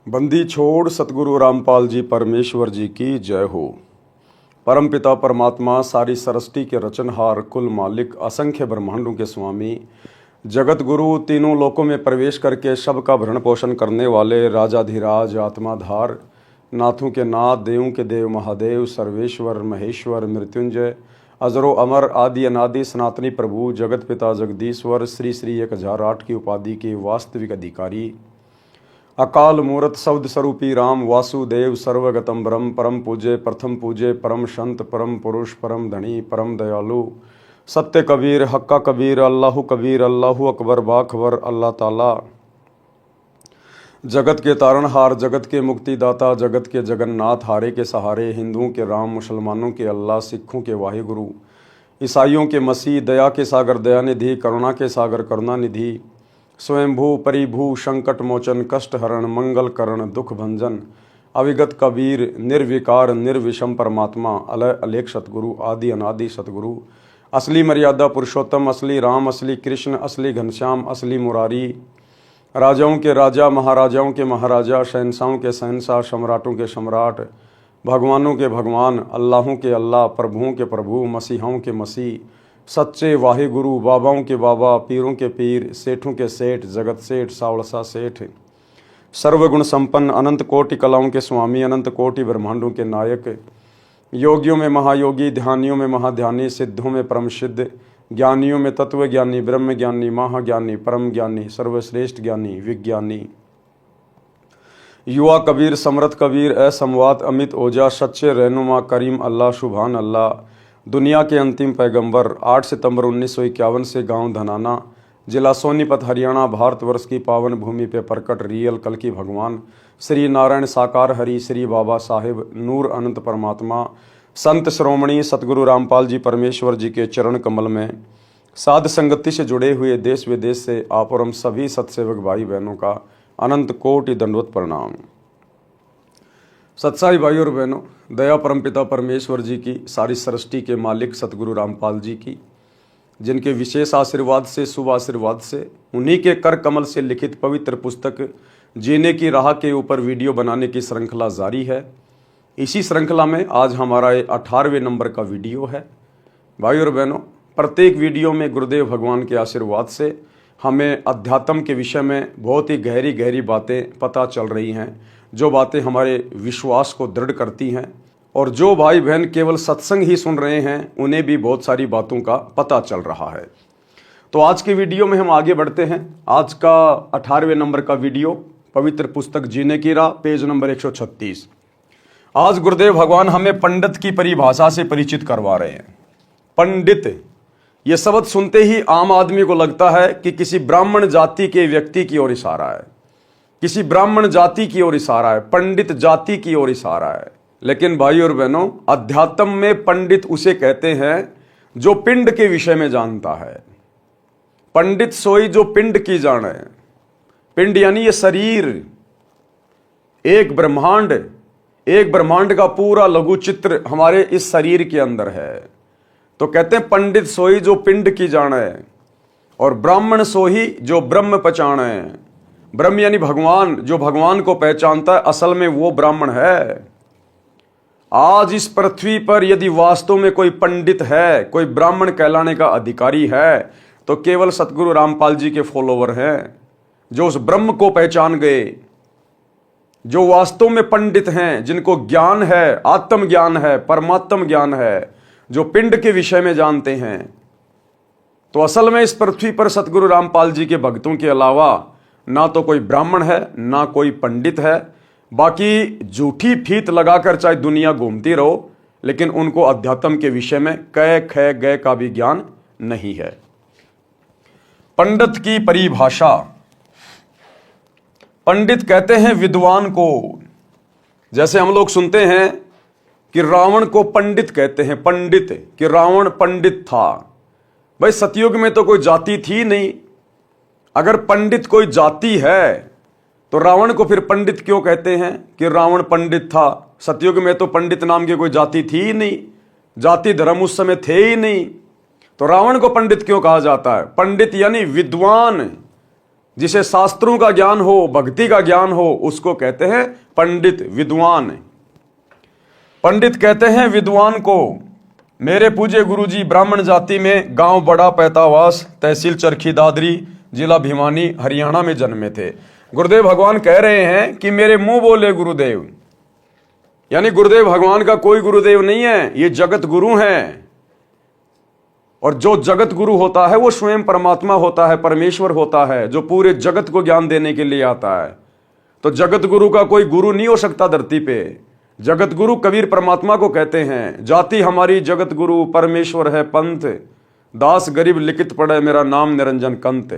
बंदी छोड़ सतगुरु रामपाल जी परमेश्वर जी की जय हो। परम पिता परमात्मा सारी सृष्टि के रचनहार, कुल मालिक, असंख्य ब्रह्मांडों के स्वामी, जगत गुरु, तीनों लोकों में प्रवेश करके सबका भरण पोषण करने वाले राजाधिराज, आत्माधार, नाथों के नाथ, देवों के देव, महादेव, सर्वेश्वर, महेश्वर, मृत्युंजय, अजरो अमर, आदि अनादि, सनातनी प्रभु, जगत पिता जगदीश्वर, श्री श्री 1008 की उपाधि के वास्तविक अधिकारी, अकाल मूर्त शब्द स्वरूपी राम वासुदेव, सर्वगतम ब्रह्म, परम पूज्य, प्रथम पूज्य, परम संत, परम पुरुष, परम धनी, परम दयालु, सत्य कबीर, हक्का कबीर, अल्लाहु अकबर, बाखबर, अल्लाह ताला, जगत के तारणहार, जगत के मुक्तिदाता, जगत के जगन्नाथ, हारे के सहारे, हिंदुओं के राम, मुसलमानों के अल्लाह, सिखों के वाहिगुरु, ईसाइयों के मसीह, दया के सागर दयानिधि, करुणा के सागर करुणानिधि, स्वयंभू परिभू, संकट मोचन, कष्ट हरण, मंगल करण, दुख भंजन, अविगत कबीर, निर्विकार निर्विषम परमात्मा, अलय अलेख सतगुरु, आदि अनादि सतगुरु, असली मर्यादा पुरुषोत्तम, असली राम, असली कृष्ण, असली घनश्याम, असली मुरारी, राजाओं के राजा, महाराजाओं के महाराजा, शहंशाहों के शहंशाह, सम्राटों के सम्राट, भगवानों के भगवान, अल्लाहों के अल्लाह, प्रभुओं के प्रभु, मसीहाओं के मसीह, सच्चे वाहिगुरु, बाबाओं के बाबा, पीरों के पीर, सेठों के सेठ, जगत सेठ, सावड़सा सेठ, सर्वगुण संपन्न, अनंत कोटि कलाओं के स्वामी, अनंत कोटि ब्रह्मांडों के नायक, योगियों में महायोगी, ध्यानियों में महाध्यानी, सिद्धों में परम सिद्ध, ज्ञानियों में तत्व ज्ञानी, ब्रह्म ज्ञानी, महाज्ञानी, परम ज्ञानी, सर्वश्रेष्ठ ज्ञानी, विज्ञानी, युवा कबीर, समृद्ध कबीर, असमवात, अमित ओजा, सच्चे रहनुमा, करीम अल्लाह, शुभान अल्लाह, दुनिया के अंतिम पैगंबर, 8 सितंबर 1951 से गांव धनाना, जिला सोनीपत, हरियाणा, भारतवर्ष की पावन भूमि पे प्रकट रियल कल की भगवान श्री नारायण साकार हरि, श्री बाबा साहेब नूर अनंत परमात्मा, संत श्रोमणी सतगुरु रामपाल जी परमेश्वर जी के चरण कमल में साध संगति से जुड़े हुए देश विदेश से आप और हम सभी सत्सेवक भाई बहनों का अनंत कोटि दंडवत प्रणाम। सत्साई भाई और बहनों, दया परमपिता परमेश्वर जी की, सारी सृष्टि के मालिक सतगुरु रामपाल जी की, जिनके विशेष आशीर्वाद से, शुभ आशीर्वाद से, उन्हीं के कर कमल से लिखित पवित्र पुस्तक जीने की राह के ऊपर वीडियो बनाने की श्रृंखला जारी है। इसी श्रृंखला में आज हमारा 18वें नंबर का वीडियो है। भाई और बहनों, प्रत्येक वीडियो में गुरुदेव भगवान के आशीर्वाद से हमें अध्यात्म के विषय में बहुत ही गहरी गहरी बातें पता चल रही हैं, जो बातें हमारे विश्वास को दृढ़ करती हैं, और जो भाई बहन केवल सत्संग ही सुन रहे हैं उन्हें भी बहुत सारी बातों का पता चल रहा है। तो आज के वीडियो में हम आगे बढ़ते हैं। आज का 18वें नंबर का वीडियो, पवित्र पुस्तक जीने की राह, पेज नंबर 136। आज गुरुदेव भगवान हमें पंडित की परिभाषा से परिचित करवा रहे हैं। पंडित, यह शब्द सुनते ही आम आदमी को लगता है कि किसी ब्राह्मण जाति के व्यक्ति की ओर इशारा है, किसी ब्राह्मण जाति की ओर इशारा है, पंडित जाति की ओर इशारा है। लेकिन भाई और बहनों, अध्यात्म में पंडित उसे कहते हैं जो पिंड के विषय में जानता है। पंडित सोई जो पिंड की जाने। पिंड यानी ये शरीर, एक ब्रह्मांड का पूरा लघु चित्र हमारे इस शरीर के अंदर है। तो कहते हैं पंडित सोई जो पिंड की जाने, और ब्राह्मण सोई जो ब्रह्म पहचाने। ब्रह्म यानी भगवान, जो भगवान को पहचानता है, असल में वो ब्राह्मण है। आज इस पृथ्वी पर यदि वास्तव में कोई पंडित है, कोई ब्राह्मण कहलाने का अधिकारी है, तो केवल सतगुरु रामपाल जी के फॉलोवर हैं, जो उस ब्रह्म को पहचान गए, जो वास्तव में पंडित हैं, जिनको ज्ञान है, आत्म ज्ञान है, परमात्म ज्ञान है, जो पिंड के विषय में जानते हैं। तो असल में इस पृथ्वी पर सतगुरु रामपाल जी के भक्तों के अलावा ना तो कोई ब्राह्मण है, ना कोई पंडित है। बाकी झूठी फीत लगाकर चाहे दुनिया घूमती रहो, लेकिन उनको अध्यात्म के विषय में कै ख गय का भी ज्ञान नहीं है। पंडित की परिभाषा, पंडित कहते हैं विद्वान को। जैसे हम लोग सुनते हैं कि रावण को पंडित कहते हैं, पंडित, कि रावण पंडित था। भाई सतयुग में तो कोई जाति थी नहीं। अगर पंडित कोई जाति है तो रावण को फिर पंडित क्यों कहते हैं कि रावण पंडित था? सतयुग में तो पंडित नाम की कोई जाति थी ही नहीं, जाति धर्म उस समय थे ही नहीं, तो रावण को पंडित क्यों कहा जाता है? पंडित यानी विद्वान, जिसे शास्त्रों का ज्ञान हो, भक्ति का ज्ञान हो, उसको कहते हैं पंडित, विद्वान। पंडित कहते हैं विद्वान को। मेरे पूज्य गुरुजी ब्राह्मण जाति में गांव बड़ा पैतावास, तहसील चरखी दादरी, जिला भिवानी, हरियाणा में जन्मे थे। गुरुदेव भगवान कह रहे हैं कि मेरे मुंह बोले गुरुदेव, यानी गुरुदेव भगवान का कोई गुरुदेव नहीं है, ये जगत गुरु हैं। और जो जगत गुरु होता है वो स्वयं परमात्मा होता है, परमेश्वर होता है, जो पूरे जगत को ज्ञान देने के लिए आता है। तो जगत गुरु का कोई गुरु नहीं हो सकता धरती पे। जगत गुरु कबीर परमात्मा को कहते हैं। जाति हमारी जगत गुरु, परमेश्वर है पंथ, दास गरीब लिखित पढ़े, मेरा नाम निरंजन कंत।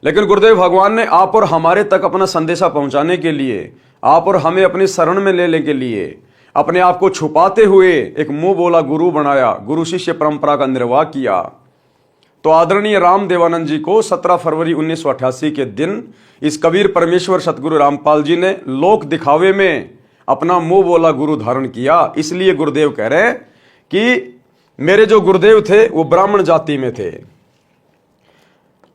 लेकिन गुरुदेव भगवान ने आप और हमारे तक अपना संदेशा पहुंचाने के लिए, आप और हमें अपनी शरण में लेने के लिए अपने आप को छुपाते हुए एक मुंह बोला गुरु बनाया, गुरु शिष्य परंपरा का निर्वाह किया। तो आदरणीय राम देवानंद जी को 17 फरवरी 1988 के दिन इस कबीर परमेश्वर सतगुरु रामपाल जी ने लोक दिखावे में अपना मुंह बोला गुरु धारण किया। इसलिए गुरुदेव कह रहे हैं कि मेरे जो गुरुदेव थे वो ब्राह्मण जाति में थे,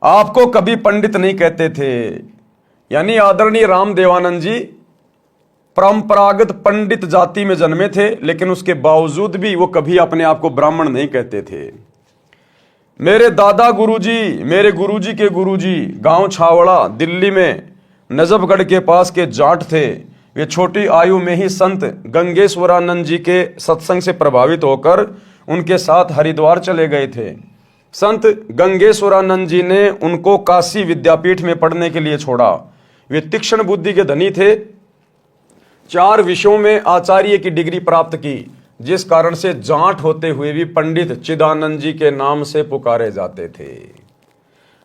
आपको कभी पंडित नहीं कहते थे। यानी आदरणीय राम देवानंद जी परंपरागत पंडित जाति में जन्मे थे, लेकिन उसके बावजूद भी वो कभी अपने आप को ब्राह्मण नहीं कहते थे। मेरे दादा गुरुजी, मेरे गुरुजी के गुरुजी गांव छावड़ा दिल्ली में नजफगढ़ के पास के जाट थे। वे छोटी आयु में ही संत गंगेश्वरानंद जी के सत्संग से प्रभावित होकर उनके साथ हरिद्वार चले गए थे। संत गंगेश्वरानंद जी ने उनको काशी विद्यापीठ में पढ़ने के लिए छोड़ा। वे तीक्ष्ण बुद्धि के धनी थे। 4 विषयों में आचार्य की डिग्री प्राप्त की, जिस कारण से जाट होते हुए भी पंडित चिदानंद जी के नाम से पुकारे जाते थे।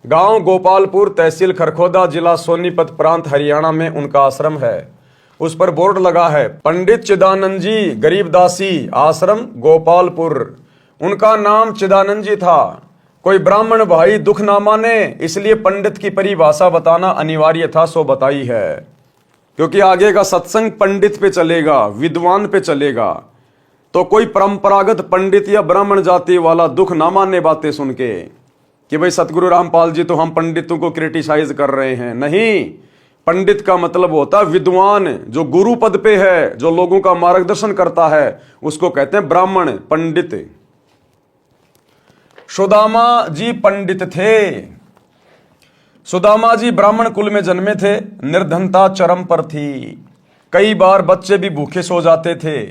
गांव गोपालपुर, तहसील खरखोदा, जिला सोनीपत प्रांत, हरियाणा में उनका आश्रम है। उस पर बोर्ड लगा है, पंडित चिदानंद जी गरीबदासी आश्रम गोपालपुर। उनका नाम चिदानंद जी था। कोई ब्राह्मण भाई दुख ना माने, इसलिए पंडित की परिभाषा बताना अनिवार्य था, सो बताई है। क्योंकि आगे का सत्संग पंडित पे चलेगा, विद्वान पे चलेगा। तो कोई परंपरागत पंडित या ब्राह्मण जाति वाला दुख ना माने बातें सुन के कि भाई सतगुरु रामपाल जी तो हम पंडितों को क्रिटिसाइज कर रहे हैं। नहीं, पंडित का मतलब होता है विद्वान, जो गुरु पद पे है, जो लोगों का मार्गदर्शन करता है, उसको कहते हैं ब्राह्मण, पंडित। सुदामा जी पंडित थे। सुदामा जी ब्राह्मण कुल में जन्मे थे। निर्धनता चरम पर थी। कई बार बच्चे भी भूखे सो जाते थे।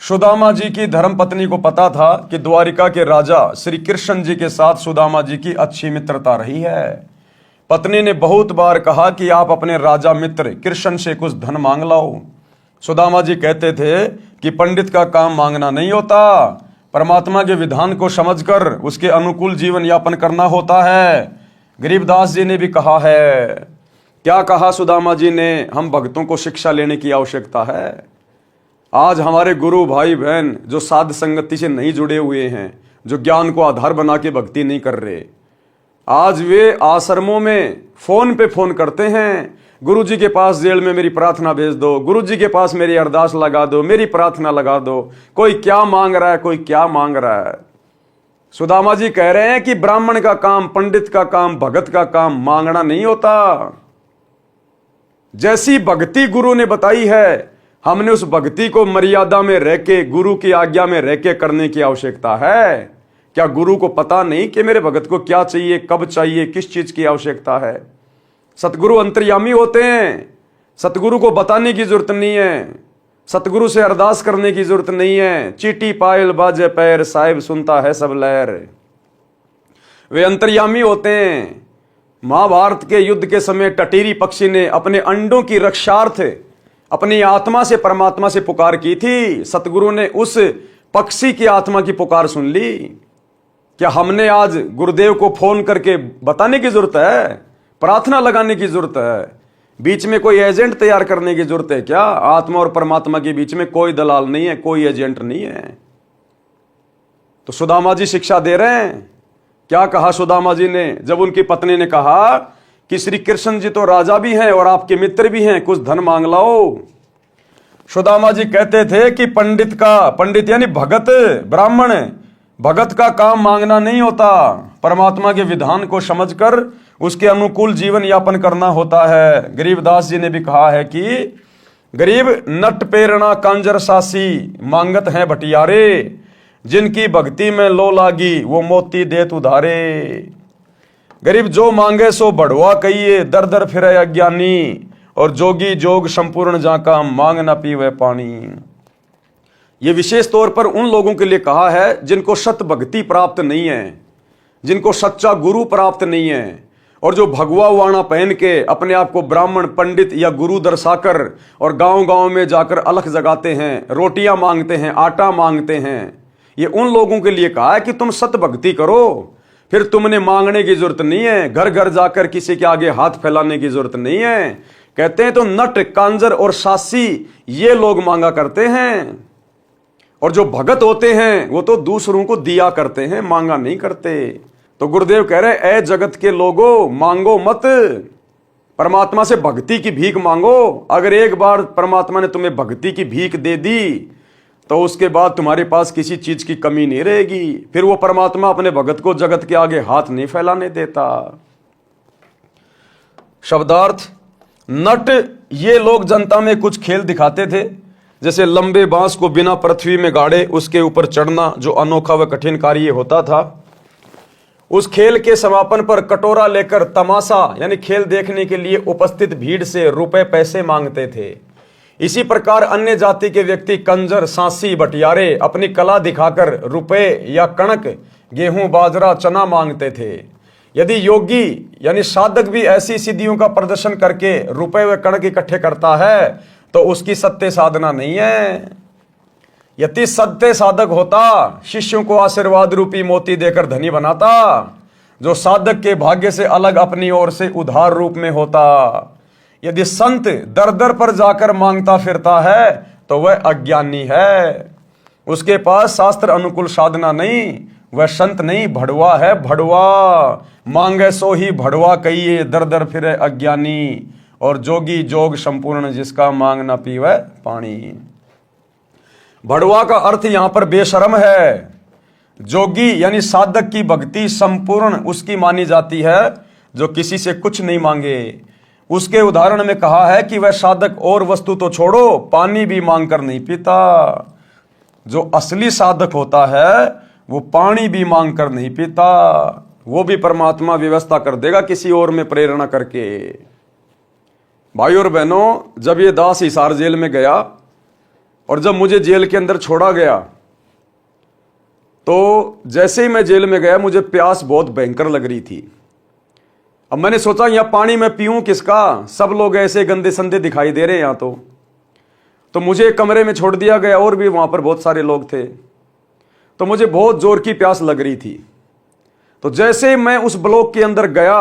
सुदामा जी की धर्मपत्नी को पता था कि द्वारिका के राजा श्री कृष्ण जी के साथ सुदामा जी की अच्छी मित्रता रही है। पत्नी ने बहुत बार कहा कि आप अपने राजा मित्र कृष्ण से कुछ धन मांग लाओ। सुदामा जी कहते थे कि पंडित का काम मांगना नहीं होता, परमात्मा के विधान को समझकर उसके अनुकूल जीवन यापन करना होता है। गरीबदास जी ने भी कहा है। क्या कहा सुदामा जी ने? हम भक्तों को शिक्षा लेने की आवश्यकता है। आज हमारे गुरु भाई बहन जो साध संगति से नहीं जुड़े हुए हैं, जो ज्ञान को आधार बना के भक्ति नहीं कर रहे, आज वे आश्रमों में फोन पे फोन करते हैं, गुरुजी के पास जेल में मेरी प्रार्थना भेज दो, गुरुजी के पास मेरी अरदास लगा दो, मेरी प्रार्थना लगा दो। कोई क्या मांग रहा है, कोई क्या मांग रहा है। सुदामा जी कह रहे हैं कि ब्राह्मण का काम, पंडित का काम, भगत का काम मांगना नहीं होता। जैसी भक्ति गुरु ने बताई है, हमने उस भक्ति को मर्यादा में रह के, गुरु की आज्ञा में रह के करने की आवश्यकता है। क्या गुरु को पता नहीं कि मेरे भगत को क्या चाहिए, कब चाहिए, किस चीज की आवश्यकता है? सतगुरु अंतर्यामी होते हैं। सतगुरु को बताने की जरूरत नहीं है, सतगुरु से अरदास करने की जरूरत नहीं है। चीटी पायल बाजे पैर, साहिब सुनता है सब लहर। वे अंतर्यामी होते हैं। महाभारत के युद्ध के समय टटीरी पक्षी ने अपने अंडों की रक्षार्थ अपनी आत्मा से परमात्मा से पुकार की थी। सतगुरु ने उस पक्षी की आत्मा की पुकार सुन ली। क्या हमने आज गुरुदेव को फोन करके बताने की जरूरत है, प्रार्थना लगाने की जरूरत है? बीच में कोई एजेंट तैयार करने की जरूरत है क्या? आत्मा और परमात्मा के बीच में कोई दलाल नहीं है, कोई एजेंट नहीं है। तो सुदामा जी शिक्षा दे रहे हैं। क्या कहा सुदामा जी ने जब उनकी पत्नी ने कहा कि श्री कृष्ण जी तो राजा भी हैं और आपके मित्र भी हैं, कुछ धन मांग लाओ। सुदामा जी कहते थे कि पंडित यानी भगत, ब्राह्मण, भगत का काम मांगना नहीं होता। परमात्मा के विधान को समझकर उसके अनुकूल जीवन यापन करना होता है। गरीबदास जी ने भी कहा है कि गरीब नट प्रेरणा कांजर सासी मांगत हैं भटियारे, जिनकी भक्ति में लो लागी वो मोती देत उधारे। गरीब जो मांगे सो बढ़वा कहिए, दर दर फिरे अज्ञानी, और जोगी जोग संपूर्ण जाका मांग न पीवे पानी। ये विशेष तौर पर उन लोगों के लिए कहा है जिनको सत भक्ति प्राप्त नहीं है, जिनको सच्चा गुरु प्राप्त नहीं है, और जो भगवा वाणा पहन के अपने आप को ब्राह्मण पंडित या गुरु दर्शाकर और गांव गांव में जाकर अलख जगाते हैं, रोटियां मांगते हैं, आटा मांगते हैं। ये उन लोगों के लिए कहा है कि तुम सत भक्ति करो, फिर तुमने मांगने की जरूरत नहीं है, घर घर जाकर किसी के आगे हाथ फैलाने की जरूरत नहीं है। कहते हैं तो नट कांजर और सासी ये लोग मांगा करते हैं, और जो भगत होते हैं वो तो दूसरों को दिया करते हैं, मांगा नहीं करते। तो गुरुदेव कह रहे ए जगत के लोगों, मांगो मत, परमात्मा से भक्ति की भीख मांगो। अगर एक बार परमात्मा ने तुम्हें भक्ति की भीख दे दी तो उसके बाद तुम्हारे पास किसी चीज की कमी नहीं रहेगी। फिर वो परमात्मा अपने भगत को जगत के आगे हाथ नहीं फैलाने देता। शब्दार्थ, नट ये लोग जनता में कुछ खेल दिखाते थे, जैसे लंबे बांस को बिना पृथ्वी में गाड़े उसके ऊपर चढ़ना, जो अनोखा व कठिन कार्य होता था। उस खेल के समापन पर कटोरा लेकर तमाशा यानी खेल देखने के लिए उपस्थित भीड़ से रुपए पैसे मांगते थे। इसी प्रकार अन्य जाति के व्यक्ति कंजर, सांसी, बटियारे अपनी कला दिखाकर रुपए या कणक, गेहूं, बाजरा, चना मांगते थे। यदि योगी यानी साधक भी ऐसी सिद्धियों का प्रदर्शन करके रुपए व कणक इकट्ठे करता है तो उसकी सत्य साधना नहीं है। यदि सत्य साधक होता, शिष्यों को आशीर्वाद रूपी मोती देकर धनी बनाता, जो साधक के भाग्य से अलग अपनी ओर से उधार रूप में होता। यदि संत दर दर पर जाकर मांगता फिरता है तो वह अज्ञानी है, उसके पास शास्त्र अनुकूल साधना नहीं, वह संत नहीं, भड़वा है, भड़वा। मांगे सो ही भड़वा कहिए, दर दर फिरे अज्ञानी, और जोगी जोग संपूर्ण जिसका मांग न पीवे पानी। भड़वा का अर्थ यहां पर बेशरम है। जोगी यानी साधक की भक्ति संपूर्ण उसकी मानी जाती है जो किसी से कुछ नहीं मांगे। उसके उदाहरण में कहा है कि वह साधक और वस्तु तो छोड़ो, पानी भी मांगकर नहीं पीता। जो असली साधक होता है वो पानी भी मांगकर नहीं पीता, वो भी परमात्मा व्यवस्था कर देगा किसी और में प्रेरणा करके। भाई और बहनों, जब ये दास हिसार जेल में गया और जब मुझे जेल के अंदर छोड़ा गया तो जैसे ही मैं जेल में गया मुझे प्यास बहुत भयंकर लग रही थी। अब मैंने सोचा यहां पानी मैं पीऊं किसका, सब लोग ऐसे गंदे संदे दिखाई दे रहे हैं यहां तो मुझे एक कमरे में छोड़ दिया गया और भी वहां पर बहुत सारे लोग थे। तो मुझे बहुत जोर की प्यास लग रही थी। तो जैसे ही मैं उस ब्लॉक के अंदर गया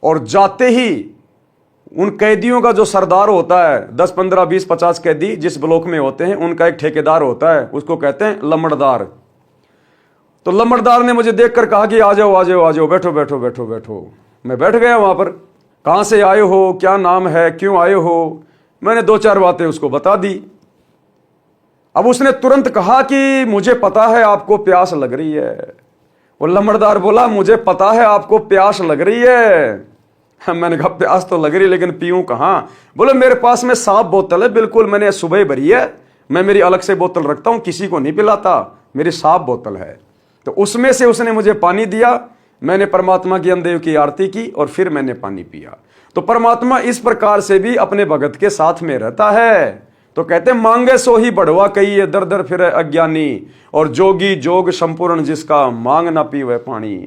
और जाते ही उन कैदियों का जो सरदार होता है, 10, 15, 20, 50 कैदी जिस ब्लॉक में होते हैं, उनका एक ठेकेदार होता है, उसको कहते हैं लम्बड़दार। तो लम्बड़दार ने मुझे देखकर कहा कि आ जाओ आ जाओ आ जाओ, बैठो बैठो बैठो बैठो। मैं बैठ गया वहां पर। कहां से आए हो, क्या नाम है, क्यों आए हो, मैंने 2-4 बातें उसको बता दी। अब उसने तुरंत कहा कि मुझे पता है आपको प्यास लग रही है। वो लम्बड़दार बोला मुझे पता है आपको प्यास लग रही है। मैंने कहा प्यास तो लग रही है लेकिन पीऊं कहां। बोले मेरे पास में साफ बोतल है, बिल्कुल मैंने सुबह भरी है, मैं मेरी अलग से बोतल रखता हूं, किसी को नहीं पिलाता, मेरी साफ बोतल है। तो उसमें से उसने मुझे पानी दिया, मैंने परमात्मा की अंदेव की आरती की और फिर मैंने पानी पिया। तो परमात्मा इस प्रकार से भी अपने भगत के साथ में रहता है। तो कहते मांगे सो ही बढ़वा कहिए, दर दर फिरे अज्ञानी, और जोगी जोग संपूर्ण जिसका मांग ना पीवे पानी।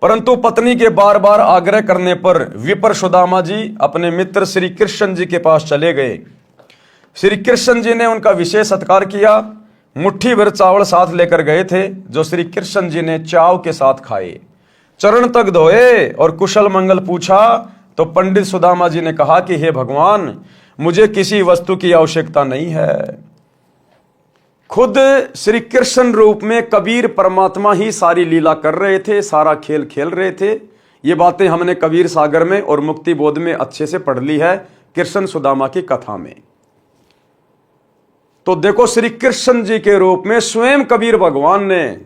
परंतु पत्नी के बार बार आग्रह करने पर विपर सुदामा जी अपने मित्र श्री कृष्ण जी के पास चले गए। श्री कृष्ण जी ने उनका विशेष सत्कार किया। मुट्ठी भर चावल साथ लेकर गए थे जो श्री कृष्ण जी ने चाव के साथ खाए। चरण तक धोए और कुशल मंगल पूछा तो पंडित सुदामा जी ने कहा कि हे भगवान, मुझे किसी वस्तु की आवश्यकता नहीं है। खुद श्री कृष्ण रूप में कबीर परमात्मा ही सारी लीला कर रहे थे, सारा खेल खेल रहे थे। ये बातें हमने कबीर सागर में और मुक्ति बोध में अच्छे से पढ़ ली है, कृष्ण सुदामा की कथा में। तो देखो श्री कृष्ण जी के रूप में स्वयं कबीर भगवान ने,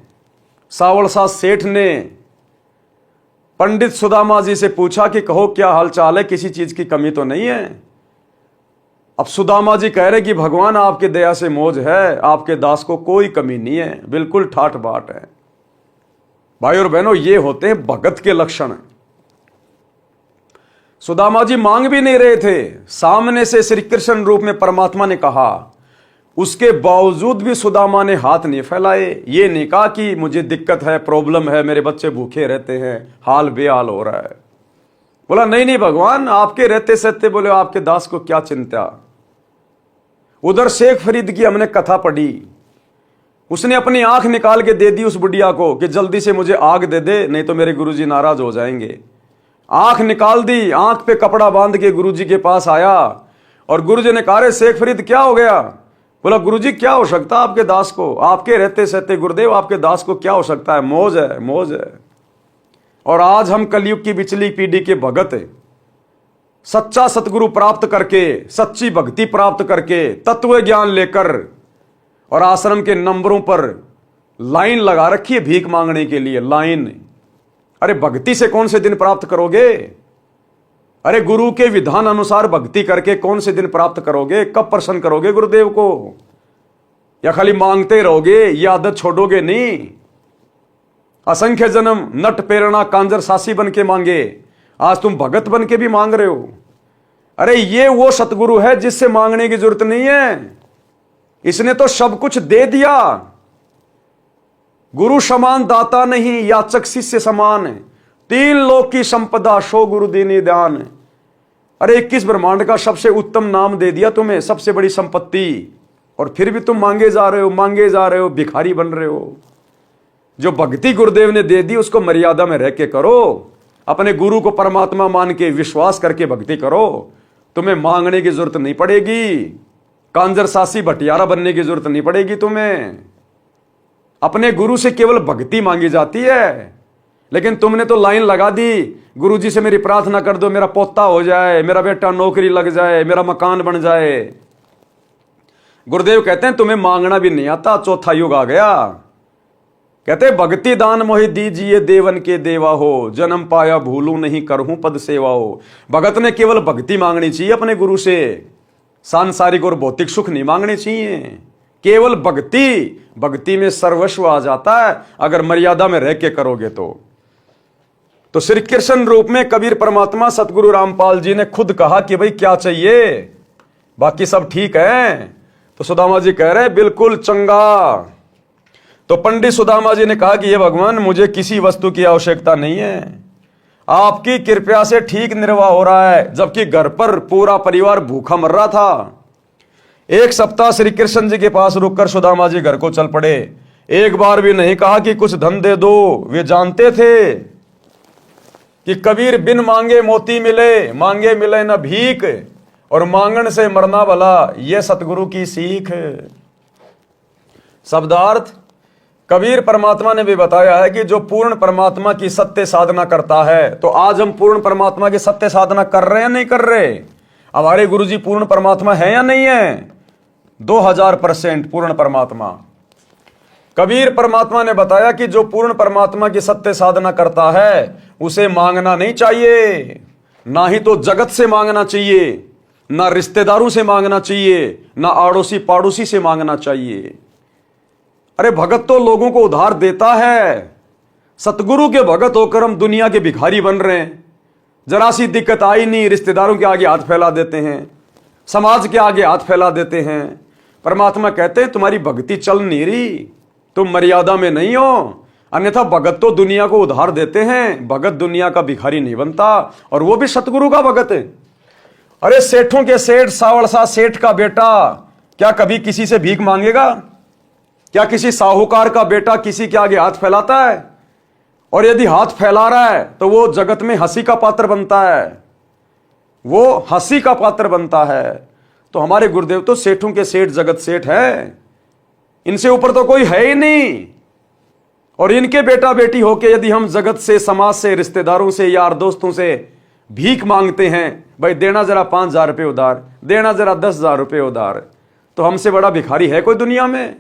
सावलसा सेठ ने पंडित सुदामा जी से पूछा कि कहो क्या हालचाल है, किसी चीज की कमी तो नहीं है। अब सुदामा जी कह रहे कि भगवान आपके दया से मौज है, आपके दास को कोई कमी नहीं है, बिल्कुल ठाठ बाट है। भाई और बहनों, ये होते हैं भगत के लक्षण। सुदामा जी मांग भी नहीं रहे थे, सामने से श्री कृष्ण रूप में परमात्मा ने कहा, उसके बावजूद भी सुदामा ने हाथ नहीं फैलाए। ये नहीं कहा कि मुझे दिक्कत है, प्रॉब्लम है, मेरे बच्चे भूखे रहते हैं, हाल बेहाल हो रहा है। बोला नहीं नहीं भगवान, आपके रहते सहते बोले आपके दास को क्या चिंता। उधर शेख फरीद की हमने कथा पढ़ी, उसने अपनी आंख निकाल के दे दी उस बुढ़िया को कि जल्दी से मुझे आग दे दे, नहीं तो मेरे गुरुजी नाराज हो जाएंगे। आंख निकाल दी, आंख पे कपड़ा बांध के गुरुजी के पास आया और गुरुजी ने कहा, शेख फरीद क्या हो गया। बोला गुरुजी क्या हो सकता आपके दास को, आपके रहते सहते गुरुदेव आपके दास को क्या हो सकता है, मौज है मौज है। और आज हम कलयुग की पिछली पीढ़ी के भगत हैं, सच्चा सतगुरु प्राप्त करके, सच्ची भक्ति प्राप्त करके, तत्व ज्ञान लेकर और आश्रम के नंबरों पर लाइन लगा रखी है भीख मांगने के लिए, लाइन। अरे भक्ति से कौन से दिन प्राप्त करोगे। अरे गुरु के विधान अनुसार भक्ति करके कौन से दिन प्राप्त करोगे, कब प्रसन्न करोगे गुरुदेव को। या खाली मांगते रहोगे, ये आदत छोड़ोगे नहीं। असंख्य जन्म नट प्रेरणा कांजर सासी बन के मांगे, आज तुम भगत बन के भी मांग रहे हो। अरे ये वो सतगुरु है जिससे मांगने की जरूरत नहीं है, इसने तो सब कुछ दे दिया। गुरु समान दाता नहीं, याचक शिष्य समान है, 3 लोक की संपदा सो गुरु दीनी दान। अरे 21 ब्रह्मांड का सबसे उत्तम नाम दे दिया तुम्हें, सबसे बड़ी संपत्ति, और फिर भी तुम मांगे जा रहे हो, मांगे जा रहे हो, भिखारी बन रहे हो। जो भक्ति गुरुदेव ने दे दी उसको मर्यादा में रह के करो, अपने गुरु को परमात्मा मान के विश्वास करके भक्ति करो, तुम्हें मांगने की जरूरत नहीं पड़ेगी, कांजर सासी भटियारा बनने की जरूरत नहीं पड़ेगी तुम्हें। अपने गुरु से केवल भक्ति मांगी जाती है। लेकिन तुमने तो लाइन लगा दी, गुरुजी से मेरी प्रार्थना कर दो, मेरा पोता हो जाए, मेरा बेटा नौकरी लग जाए, मेरा मकान बन जाए। गुरुदेव कहते हैं तुम्हें मांगना भी नहीं आता, चौथा युग आ गया। कहते भक्ति दान मोहि दीजिए देवन के देवा हो, जन्म पाया भूलू नहीं करहूं पद सेवा हो। भगत ने केवल भक्ति मांगनी चाहिए अपने गुरु से, सांसारिक और भौतिक सुख नहीं मांगने चाहिए, केवल भक्ति। भक्ति में सर्वस्व आ जाता है अगर मर्यादा में रह के करोगे तो श्री कृष्ण रूप में कबीर परमात्मा सतगुरु रामपाल जी ने खुद कहा कि भाई क्या चाहिए, बाकी सब ठीक है। तो सुदामा जी कह रहे बिल्कुल चंगा। तो पंडित सुदामा जी ने कहा कि ये भगवान मुझे किसी वस्तु की आवश्यकता नहीं है, आपकी कृपया से ठीक निर्वाह हो रहा है, जबकि घर पर पूरा परिवार भूखा मर रहा था। 1 सप्ताह श्री कृष्ण जी के पास रुककर सुदामा जी घर को चल पड़े। एक बार भी नहीं कहा कि कुछ धन दे दो, वे जानते थे कि कबीर बिन मांगे मोती मिले, मांगे मिले न भीख, और मांगन से मरना भला, यह सतगुरु की सीख। शब्दार्थ कबीर परमात्मा ने भी बताया है कि जो पूर्ण परमात्मा की सत्य साधना करता है, तो आज हम पूर्ण परमात्मा की सत्य साधना कर रहे हैं नहीं कर रहे। हमारे गुरुजी पूर्ण परमात्मा है या नहीं है, 2000% पूर्ण परमात्मा। कबीर परमात्मा ने बताया कि जो पूर्ण परमात्मा की सत्य साधना करता है उसे मांगना नहीं चाहिए, ना ही तो जगत से मांगना चाहिए, ना रिश्तेदारों से मांगना चाहिए, ना आड़ोसी पाड़ोसी से मांगना चाहिए। अरे भगत तो लोगों को उधार देता है, सतगुरु के भगत होकर हम दुनिया के भिखारी बन रहे हैं। जरा सी दिक्कत आई नहीं, रिश्तेदारों के आगे हाथ फैला देते हैं, समाज के आगे हाथ फैला देते हैं। परमात्मा कहते हैं तुम्हारी भक्ति चल नहीं रही, तुम मर्यादा में नहीं हो, अन्यथा भगत तो दुनिया को उधार देते हैं, भगत दुनिया का भिखारी नहीं बनता, और वो भी सतगुरु का भगत है। अरे सेठों के सेठ सावड़ सा सेठ का बेटा क्या कभी किसी से भीख मांगेगा? क्या किसी साहूकार का बेटा किसी के आगे हाथ फैलाता है? और यदि हाथ फैला रहा है तो वो जगत में हंसी का पात्र बनता है, वो हंसी का पात्र बनता है। तो हमारे गुरुदेव तो सेठों के सेठ जगत सेठ है, इनसे ऊपर तो कोई है ही नहीं। और इनके बेटा बेटी होके यदि हम जगत से, समाज से, रिश्तेदारों से, यार दोस्तों से भीख मांगते हैं, भाई देना जरा 5000 रुपये उधार, देना जरा 10,000 रुपये उधार, तो हमसे बड़ा भिखारी है कोई दुनिया में?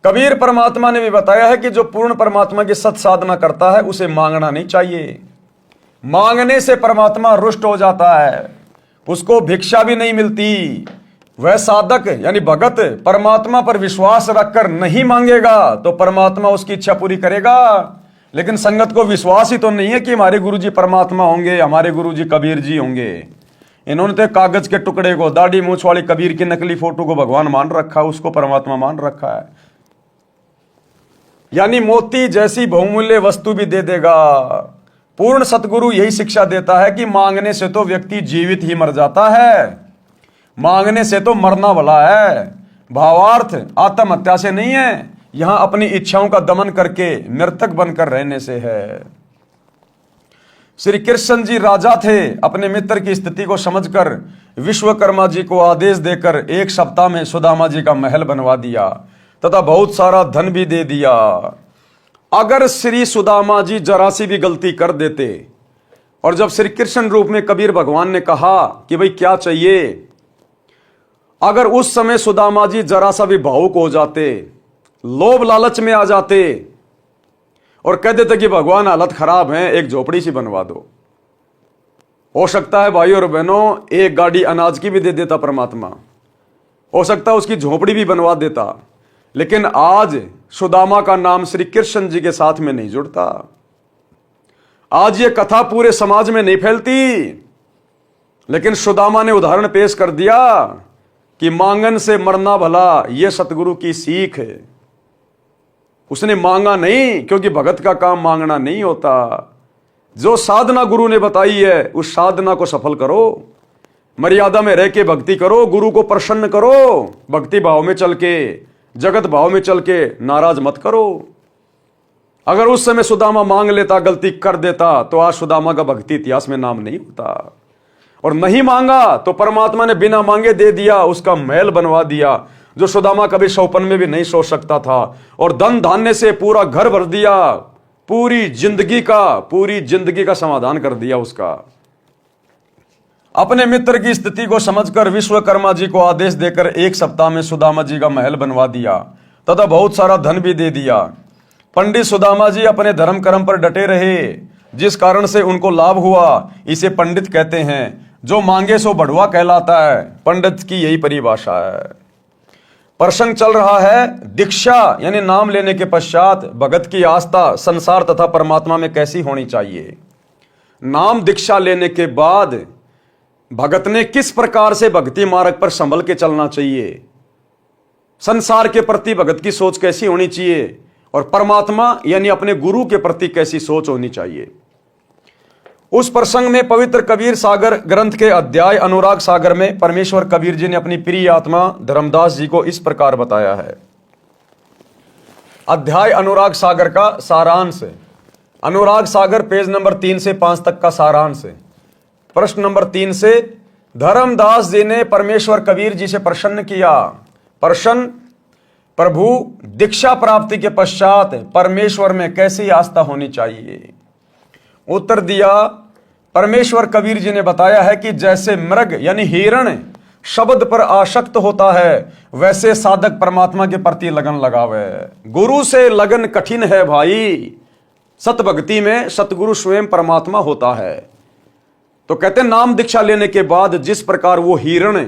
कबीर परमात्मा ने भी बताया है कि जो पूर्ण परमात्मा की सत साधना करता है उसे मांगना नहीं चाहिए। मांगने से परमात्मा रुष्ट हो जाता है, उसको भिक्षा भी नहीं मिलती। वह साधक यानी भगत परमात्मा पर विश्वास रखकर नहीं मांगेगा तो परमात्मा उसकी इच्छा पूरी करेगा। लेकिन संगत को विश्वास ही तो नहीं है कि हमारे गुरुजी परमात्मा होंगे, हमारे गुरुजी कबीर जी होंगे। इन्होंने तो कागज के टुकड़े को, दाढ़ी मूछ वाली कबीर की नकली फोटो को भगवान मान रखा है, उसको परमात्मा मान रखा है। यानी मोती जैसी बहुमूल्य वस्तु भी दे देगा। पूर्ण सतगुरु यही शिक्षा देता है कि मांगने से तो व्यक्ति जीवित ही मर जाता है, मांगने से तो मरना भला है। भावार्थ आत्महत्या से नहीं है, यहां अपनी इच्छाओं का दमन करके मृतक बनकर रहने से है। श्री कृष्ण जी राजा थे, अपने मित्र की स्थिति को समझकर विश्वकर्मा जी को आदेश देकर एक सप्ताह में सुदामा जी का महल बनवा दिया तथा बहुत सारा धन भी दे दिया। अगर श्री सुदामा जी जरा सी भी गलती कर देते और जब श्री कृष्ण रूप में कबीर भगवान ने कहा कि भाई क्या चाहिए, अगर उस समय सुदामा जी जरा सा भी भावुक हो जाते, लोभ लालच में आ जाते और कह देते कि भगवान हालत खराब है, एक झोपड़ी सी बनवा दो, हो सकता है भाई और बहनों एक गाड़ी अनाज की भी दे देता परमात्मा, हो सकता है उसकी झोपड़ी भी बनवा देता। लेकिन आज सुदामा का नाम श्री कृष्ण जी के साथ में नहीं जुड़ता, आज ये कथा पूरे समाज में नहीं फैलती। लेकिन सुदामा ने उदाहरण पेश कर दिया कि मांगन से मरना भला, यह सतगुरु की सीख है। उसने मांगा नहीं, क्योंकि भगत का काम मांगना नहीं होता। जो साधना गुरु ने बताई है उस साधना को सफल करो, मर्यादा में रह के भक्ति करो, गुरु को प्रसन्न करो, भक्ति भाव में चल के, जगत भाव में चल के नाराज मत करो। अगर उस समय सुदामा मांग लेता, गलती कर देता, तो आज सुदामा का भक्ति इतिहास में नाम नहीं होता। और नहीं मांगा तो परमात्मा ने बिना मांगे दे दिया, उसका महल बनवा दिया जो सुदामा कभी सौपन में भी नहीं सोच सकता था। और धन धान्य से पूरा घर भर दिया, पूरी जिंदगी का समाधान कर दिया उसका। अपने मित्र की स्थिति को समझकर विश्वकर्मा जी को आदेश देकर एक सप्ताह में सुदामा जी का महल बनवा दिया तथा बहुत सारा धन भी दे दिया। पंडित सुदामा जी अपने धर्म कर्म पर डटे रहे, जिस कारण से उनको लाभ हुआ। इसे पंडित कहते हैं, जो मांगे सो बढ़वा कहलाता है। पंडित की यही परिभाषा है। प्रसंग चल रहा है दीक्षा यानी नाम लेने के पश्चात भगत की आस्था संसार तथा परमात्मा में कैसी होनी चाहिए। नाम दीक्षा लेने के बाद भगत ने किस प्रकार से भक्ति मार्ग पर संभल के चलना चाहिए, संसार के प्रति भगत की सोच कैसी होनी चाहिए और परमात्मा यानी अपने गुरु के प्रति कैसी सोच होनी चाहिए। उस प्रसंग में पवित्र कबीर सागर ग्रंथ के अध्याय अनुराग सागर में परमेश्वर कबीर जी ने अपनी प्रिय आत्मा धर्मदास जी को इस प्रकार बताया है। अध्याय अनुराग सागर का सारांश, अनुराग सागर पेज नंबर 3 से 5 तक का सारांश। प्रश्न नंबर 3 से, धर्मदास जी ने परमेश्वर कबीर जी से प्रसन्न किया। प्रश्न, प्रभु दीक्षा प्राप्ति के पश्चात परमेश्वर में कैसी आस्था होनी चाहिए। उत्तर दिया, परमेश्वर कबीर जी ने बताया है कि जैसे मृग यानी हिरण शब्द पर आसक्त होता है, वैसे साधक परमात्मा के प्रति लगन लगावे। गुरु से लगन कठिन है भाई, सतभक्ति में सतगुरु स्वयं परमात्मा होता है। तो कहते हैं नाम दीक्षा लेने के बाद जिस प्रकार वो हिरण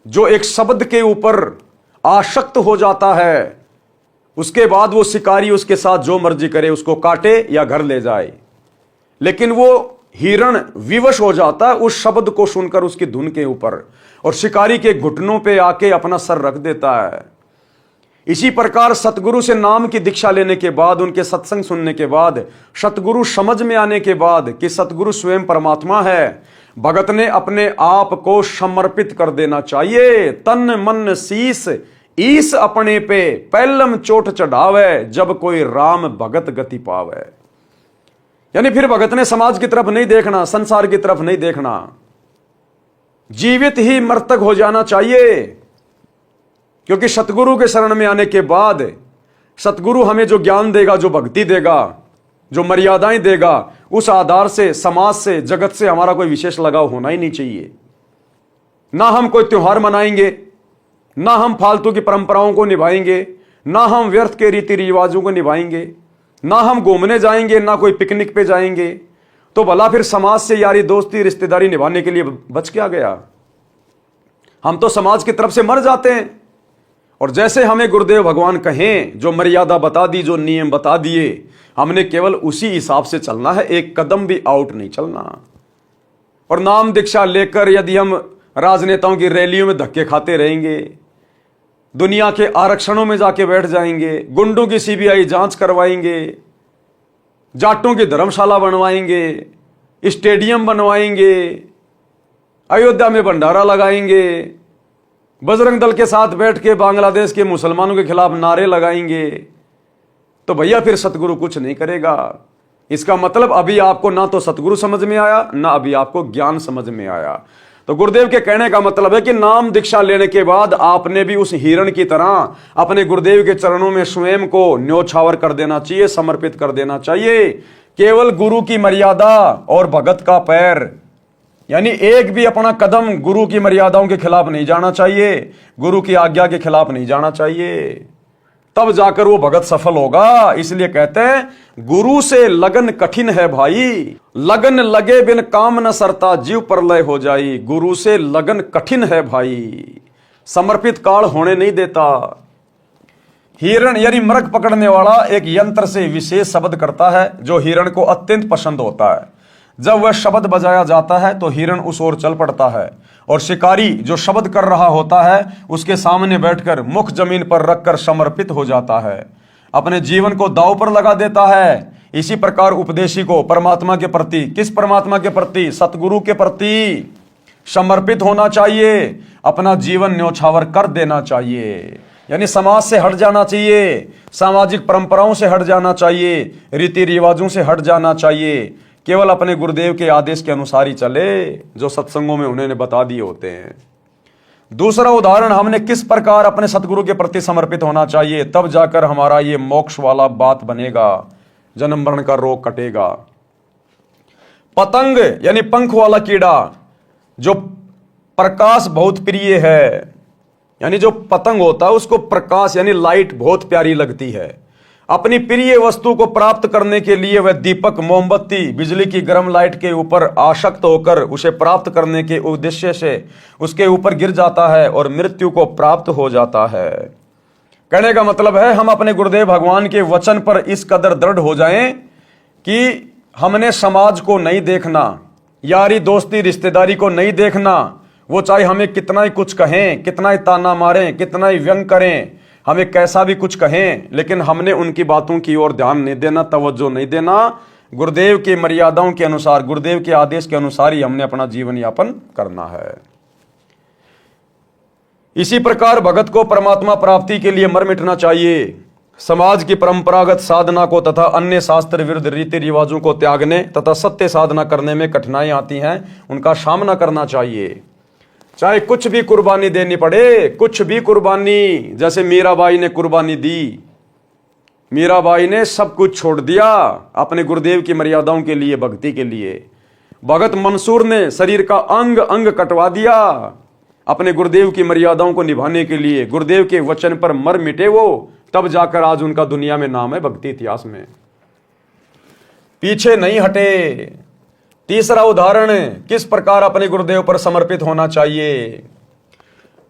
जो एक शब्द के ऊपर आसक्त हो जाता है, उसके बाद वो शिकारी उसके साथ जो मर्जी करे, उसको काटे या घर ले जाए, लेकिन वो हिरण विवश हो जाता है उस शब्द को सुनकर उसकी धुन के ऊपर, और शिकारी के घुटनों पे आके अपना सर रख देता है। इसी प्रकार सतगुरु से नाम की दीक्षा लेने के बाद, उनके सत्संग सुनने के बाद, सतगुरु समझ में आने के बाद कि सतगुरु स्वयं परमात्मा है, भगत ने अपने आप को समर्पित कर देना चाहिए। तन मन शीस ईस अपने पे पहलम चोट चढ़ावे, जब कोई राम भगत गति पावे। यानी फिर भगत ने समाज की तरफ नहीं देखना, संसार की तरफ नहीं देखना, जीवित ही मृतक हो जाना चाहिए। क्योंकि सतगुरु के शरण में आने के बाद सतगुरु हमें जो ज्ञान देगा, जो भक्ति देगा, जो मर्यादाएं देगा, उस आधार से समाज से, जगत से हमारा कोई विशेष लगाव होना ही नहीं चाहिए। ना हम कोई त्योहार मनाएंगे, ना हम फालतू की परंपराओं को निभाएंगे, ना हम व्यर्थ के रीति रिवाजों को निभाएंगे, ना हम घूमने जाएंगे, ना कोई पिकनिक पे जाएंगे, तो भला फिर समाज से यारी दोस्ती रिश्तेदारी निभाने के लिए बच क्या गया? हम तो समाज की तरफ से मर जाते हैं। और जैसे हमें गुरुदेव भगवान कहें, जो मर्यादा बता दी, जो नियम बता दिए, हमने केवल उसी हिसाब से चलना है, एक कदम भी आउट नहीं चलना। और नाम दीक्षा लेकर यदि हम राजनेताओं की रैलियों में धक्के खाते रहेंगे, दुनिया के आरक्षणों में जाके बैठ जाएंगे, गुंडों की सीबीआई जांच करवाएंगे, जाटों की धर्मशाला बनवाएंगे, स्टेडियम बनवाएंगे, अयोध्या में भंडारा लगाएंगे, बजरंग दल के साथ बैठ के बांग्लादेश के मुसलमानों के खिलाफ नारे लगाएंगे, तो भैया फिर सतगुरु कुछ नहीं करेगा। इसका मतलब अभी आपको ना तो सतगुरु समझ में आया, ना अभी आपको ज्ञान समझ में आया। तो गुरुदेव के कहने का मतलब है कि नाम दीक्षा लेने के बाद आपने भी उस हिरण की तरह अपने गुरुदेव के चरणों में स्वयं को न्योछावर कर देना चाहिए, समर्पित कर देना चाहिए। केवल गुरु की मर्यादा और भगत का पैर, यानी एक भी अपना कदम गुरु की मर्यादाओं के खिलाफ नहीं जाना चाहिए, गुरु की आज्ञा के खिलाफ नहीं जाना चाहिए, तब जाकर वो भगत सफल होगा। इसलिए कहते हैं गुरु से लगन कठिन है भाई, लगन लगे बिन काम न सरता, जीव प्रलय हो जाई। गुरु से लगन कठिन है भाई, समर्पित काल होने नहीं देता। हिरण यानी मृग पकड़ने वाला एक यंत्र से विशेष शब्द करता है जो हिरण को अत्यंत पसंद होता है। जब वह शब्द बजाया जाता है तो हिरण उस ओर चल पड़ता है, और शिकारी जो शब्द कर रहा होता है उसके सामने बैठकर मुख जमीन पर रखकर समर्पित हो जाता है, अपने जीवन को दांव पर लगा देता है। इसी प्रकार उपदेशी को परमात्मा के प्रति, किस परमात्मा के प्रति? सतगुरु के प्रति समर्पित होना चाहिए, अपना जीवन न्योछावर कर देना चाहिए, यानी समाज से हट जाना चाहिए, सामाजिक परंपराओं से हट जाना चाहिए, रीति रिवाजों से हट जाना चाहिए, केवल अपने गुरुदेव के आदेश के अनुसार ही चले जो सत्संगों में उन्होंने बता दिए होते हैं। दूसरा उदाहरण, हमने किस प्रकार अपने सतगुरु के प्रति समर्पित होना चाहिए, तब जाकर हमारा ये मोक्ष वाला बात बनेगा, जन्म मरण का रोग कटेगा। पतंग यानी पंख वाला कीड़ा जो प्रकाश बहुत प्रिय है, यानी जो पतंग होता है उसको प्रकाश यानी लाइट बहुत प्यारी लगती है। अपनी प्रिय वस्तु को प्राप्त करने के लिए वह दीपक, मोमबत्ती, बिजली की गर्म लाइट के ऊपर आसक्त होकर उसे प्राप्त करने के उद्देश्य से उसके ऊपर गिर जाता है और मृत्यु को प्राप्त हो जाता है। कहने का मतलब है हम अपने गुरुदेव भगवान के वचन पर इस कदर दृढ़ हो जाएं कि हमने समाज को नहीं देखना, यारी दोस्ती रिश्तेदारी को नहीं देखना, वो चाहे हमें कितना ही कुछ कहें, कितना ही ताना मारें, कितना ही व्यंग करें, हमें कैसा भी कुछ कहें, लेकिन हमने उनकी बातों की ओर ध्यान नहीं देना, तवज्जो नहीं देना। गुरुदेव की मर्यादाओं के अनुसार, गुरुदेव के आदेश के अनुसार ही हमने अपना जीवन यापन करना है। इसी प्रकार भगत को परमात्मा प्राप्ति के लिए मर मिटना चाहिए। समाज की परंपरागत साधना को तथा अन्य शास्त्र विरुद्ध रीति रिवाजों को त्यागने तथा सत्य साधना करने में कठिनाई आती हैं, उनका सामना करना चाहिए। चाहे कुछ भी कुर्बानी देनी पड़े, कुछ भी कुर्बानी, जैसे मीराबाई ने कुर्बानी दी, मीराबाई ने सब कुछ छोड़ दिया अपने गुरुदेव की मर्यादाओं के लिए, भक्ति के लिए। भगत मंसूर ने शरीर का अंग अंग कटवा दिया अपने गुरुदेव की मर्यादाओं को निभाने के लिए। गुरुदेव के वचन पर मर मिटे वो, तब जाकर आज उनका दुनिया में नाम है, भक्ति इतिहास में। पीछे नहीं हटे। तीसरा उदाहरण, किस प्रकार अपने गुरुदेव पर समर्पित होना चाहिए।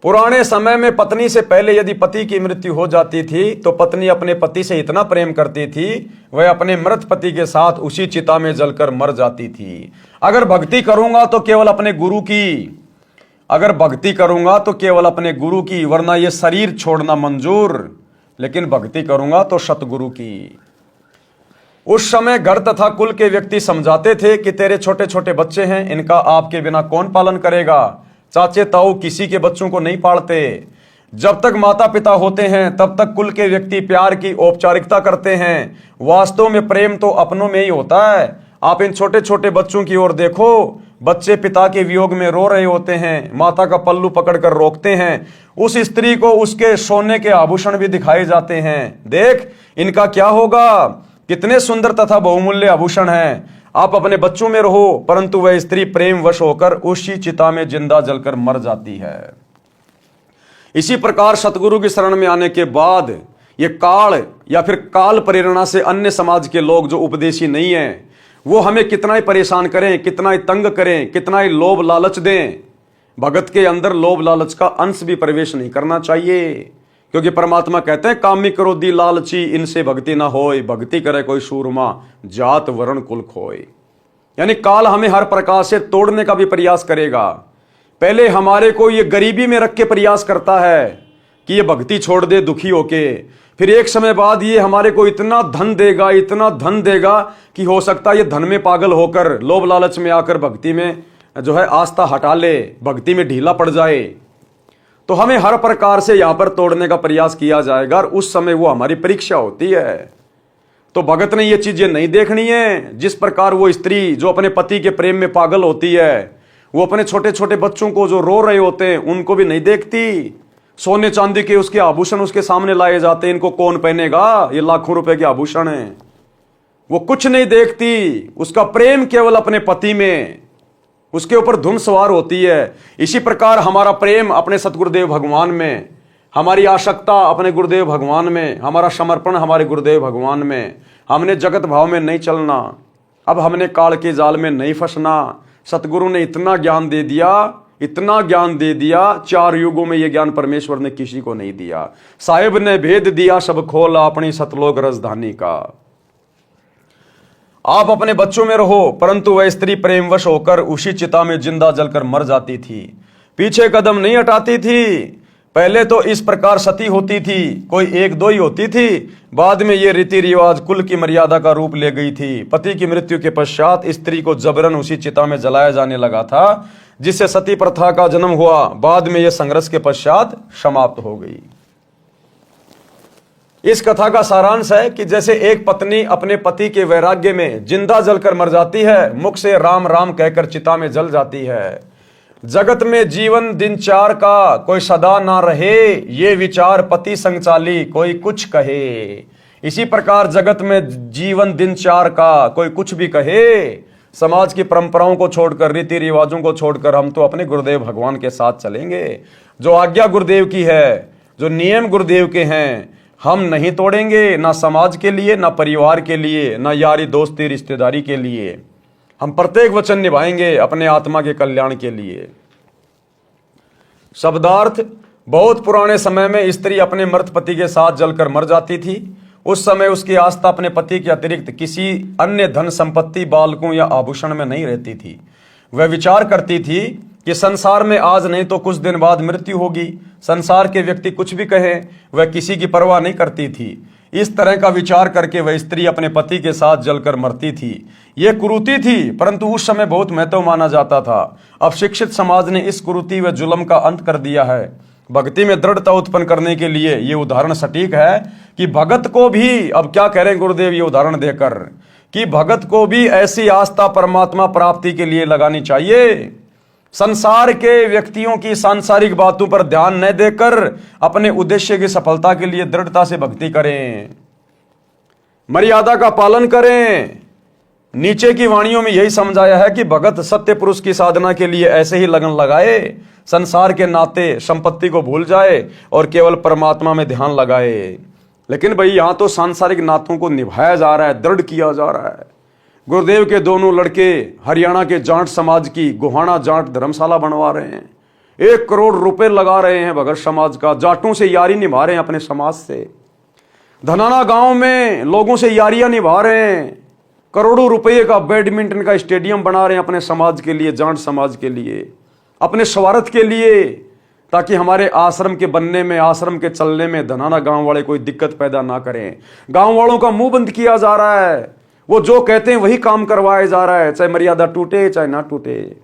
पुराने समय में पत्नी से पहले यदि पति की मृत्यु हो जाती थी तो पत्नी अपने पति से इतना प्रेम करती थी, वह अपने मृत पति के साथ उसी चिता में जलकर मर जाती थी। अगर भक्ति करूंगा तो केवल अपने गुरु की, अगर भक्ति करूंगा तो केवल अपने गुरु की, वरना यह शरीर छोड़ना मंजूर, लेकिन भक्ति करूंगा तो सतगुरु की। उस समय घर तथा कुल के व्यक्ति समझाते थे कि तेरे छोटे छोटे बच्चे हैं, इनका आपके बिना कौन पालन करेगा। चाचे ताऊ किसी के बच्चों को नहीं पालते। जब तक माता पिता होते हैं तब तक कुल के व्यक्ति प्यार की औपचारिकता करते हैं, वास्तव में प्रेम तो अपनों में ही होता है। आप इन छोटे छोटे बच्चों की ओर देखो, बच्चे पिता के वियोग में रो रहे होते हैं, माता का पल्लू पकड़कर रोकते हैं। उस स्त्री को उसके सोने के आभूषण भी दिखाए जाते हैं, देख इनका क्या होगा, कितने सुंदर तथा बहुमूल्य आभूषण हैं। आप अपने बच्चों में रहो, परंतु वह स्त्री प्रेम वश होकर उसी चिता में जिंदा जलकर मर जाती है। इसी प्रकार सतगुरु की शरण में आने के बाद ये काल या फिर काल प्रेरणा से अन्य समाज के लोग जो उपदेशी नहीं हैं, वो हमें कितना ही परेशान करें, कितना ही तंग करें, कितना ही लोभ लालच दें, भगत के अंदर लोभ लालच का अंश भी प्रवेश नहीं करना चाहिए। क्योंकि परमात्मा कहते हैं कामी क्रोधी लालची इनसे भक्ति ना होए, भक्ति करे कोई सूरमा जात वर्ण कुल खोए। यानी काल हमें हर प्रकार से तोड़ने का भी प्रयास करेगा। पहले हमारे को ये गरीबी में रख के प्रयास करता है कि ये भक्ति छोड़ दे दुखी होके, फिर एक समय बाद ये हमारे को इतना धन देगा, इतना धन देगा कि हो सकता है ये धन में पागल होकर लोभ लालच में आकर भक्ति में जो है आस्था हटा ले, भक्ति में ढीला पड़ जाए। तो हमें हर प्रकार से यहां पर तोड़ने का प्रयास किया जाएगा और उस समय वो हमारी परीक्षा होती है। तो भगत ने ये चीजें नहीं देखनी है। जिस प्रकार वो स्त्री जो अपने पति के प्रेम में पागल होती है, वो अपने छोटे छोटे बच्चों को जो रो रहे होते हैं उनको भी नहीं देखती। सोने चांदी के उसके आभूषण उसके सामने लाए जाते हैं, इनको कौन पहनेगा, ये लाखों रुपए के आभूषण हैं। वो कुछ नहीं देखती, उसका प्रेम केवल अपने पति में, उसके ऊपर धुन सवार होती है। इसी प्रकार हमारा प्रेम अपने सतगुरुदेव भगवान में, हमारी आसक्ता अपने गुरुदेव भगवान में, हमारा समर्पण हमारे गुरुदेव भगवान में। हमने जगत भाव में नहीं चलना, अब हमने काल के जाल में नहीं फंसना। सतगुरु ने इतना ज्ञान दे दिया, इतना ज्ञान दे दिया, 4 युगों में यह ज्ञान परमेश्वर ने किसी को नहीं दिया। साहिब ने भेद दिया सब खोला अपनी सतलोक राजधानी का। आप अपने बच्चों में रहो, परंतु वह स्त्री प्रेमवश होकर उसी चिता में जिंदा जलकर मर जाती थी, पीछे कदम नहीं हटाती थी। पहले तो इस प्रकार सती होती थी, कोई 1-2 ही होती थी। बाद में ये रीति रिवाज कुल की मर्यादा का रूप ले गई थी। पति की मृत्यु के पश्चात स्त्री को जबरन उसी चिता में जलाया जाने लगा था, जिससे सती प्रथा का जन्म हुआ। बाद में यह संघर्ष के पश्चात समाप्त हो गई। इस कथा का सारांश है कि जैसे एक पत्नी अपने पति के वैराग्य में जिंदा जलकर मर जाती है, मुख से राम राम कहकर चिता में जल जाती है। जगत में जीवन दिन 4 का कोई सदा ना रहे, ये विचार पति संचाली कोई कुछ कहे। इसी प्रकार जगत में जीवन दिन 4 का कोई कुछ भी कहे, समाज की परंपराओं को छोड़कर, रीति रिवाजों को छोड़कर हम तो अपने गुरुदेव भगवान के साथ चलेंगे। जो आज्ञा गुरुदेव की है, जो नियम गुरुदेव के हैं, हम नहीं तोड़ेंगे, ना समाज के लिए, ना परिवार के लिए, ना यारी दोस्ती रिश्तेदारी के लिए। हम प्रत्येक वचन निभाएंगे अपने आत्मा के कल्याण के लिए। शब्दार्थ, बहुत पुराने समय में स्त्री अपने मृत पति के साथ जलकर मर जाती थी। उस समय उसकी आस्था अपने पति के अतिरिक्त किसी अन्य धन संपत्ति, बालकों या आभूषण में नहीं रहती थी। वह विचार करती थी कि संसार में आज नहीं तो कुछ दिन बाद मृत्यु होगी। संसार के व्यक्ति कुछ भी कहें, वह किसी की परवाह नहीं करती थी। इस तरह का विचार करके वह स्त्री अपने पति के साथ जलकर मरती थी। यह कुरीति थी, परंतु उस समय बहुत महत्व माना जाता था। अब शिक्षित समाज ने इस कुरीति व जुल्म का अंत कर दिया है। भक्ति में दृढ़ता उत्पन्न करने के लिए ये उदाहरण सटीक है कि भगत को भी, अब क्या कह रहे हैं गुरुदेव ये उदाहरण देकर, कि भगत को भी ऐसी आस्था परमात्मा प्राप्ति के लिए लगानी चाहिए। संसार के व्यक्तियों की सांसारिक बातों पर ध्यान न देकर अपने उद्देश्य की सफलता के लिए दृढ़ता से भक्ति करें, मर्यादा का पालन करें। नीचे की वाणियों में यही समझाया है कि भगत सत्य पुरुष की साधना के लिए ऐसे ही लगन लगाए, संसार के नाते संपत्ति को भूल जाए और केवल परमात्मा में ध्यान लगाए। लेकिन भाई यहां तो सांसारिक नातों को निभाया जा रहा है, दृढ़ किया जा रहा है। गुरुदेव के दोनों लड़के हरियाणा के जाट समाज की गोहाना जाट धर्मशाला बनवा रहे हैं, 1 करोड़ रुपए लगा रहे हैं भगत समाज का, जाटों से यारी निभा रहे हैं अपने समाज से। धनाना गांव में लोगों से यारियां निभा रहे हैं, करोड़ों रुपए का बैडमिंटन का स्टेडियम बना रहे हैं अपने समाज के लिए, जाट समाज के लिए, अपने स्वार्थ के लिए, ताकि हमारे आश्रम के बनने में, आश्रम के चलने में धनाना गांव वाले कोई दिक्कत पैदा ना करें। गांव वालों का मुंह बंद किया जा रहा है, वो जो कहते हैं वही काम करवाया जा रहा है, चाहे मर्यादा टूटे चाहे ना टूटे।